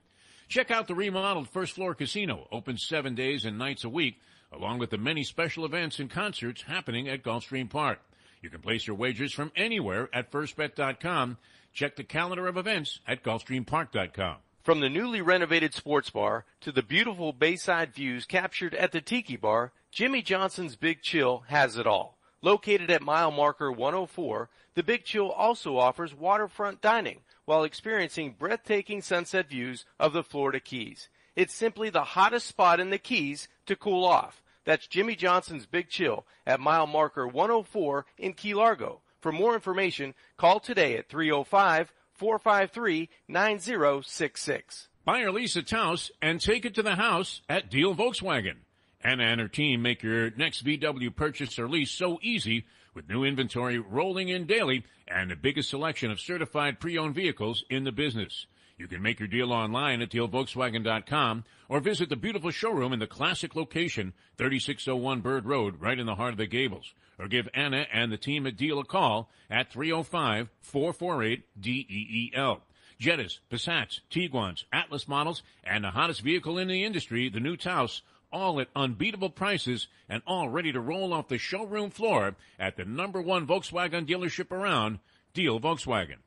Check out the remodeled first floor casino, open 7 days and nights a week, along with the many special events and concerts happening at Gulfstream Park. You can place your wagers from anywhere at firstbet.com. Check the calendar of events at gulfstreampark.com. From the newly renovated sports bar to the beautiful bayside views captured at the Tiki Bar, Jimmy Johnson's Big Chill has it all. Located at mile marker 104, the Big Chill also offers waterfront dining while experiencing breathtaking sunset views of the Florida Keys. It's simply the hottest spot in the Keys to cool off. That's Jimmy Johnson's Big Chill at mile marker 104 in Key Largo. For more information, call today at 305-453-9066. Buy or lease a Taos and take it to the house at Deal Volkswagen. Anna and her team make your next VW purchase or lease so easy with new inventory rolling in daily and the biggest selection of certified pre-owned vehicles in the business. You can make your deal online at dealvolkswagen.com or visit the beautiful showroom in the classic location, 3601 Bird Road, right in the heart of the Gables. Or give Anna and the team at Deal a call at 305-448-DEEL. Jettas, Passats, Tiguans, Atlas models, and the hottest vehicle in the industry, the new Taos, all at unbeatable prices and all ready to roll off the showroom floor at the #1 Volkswagen dealership around, Deal Volkswagen.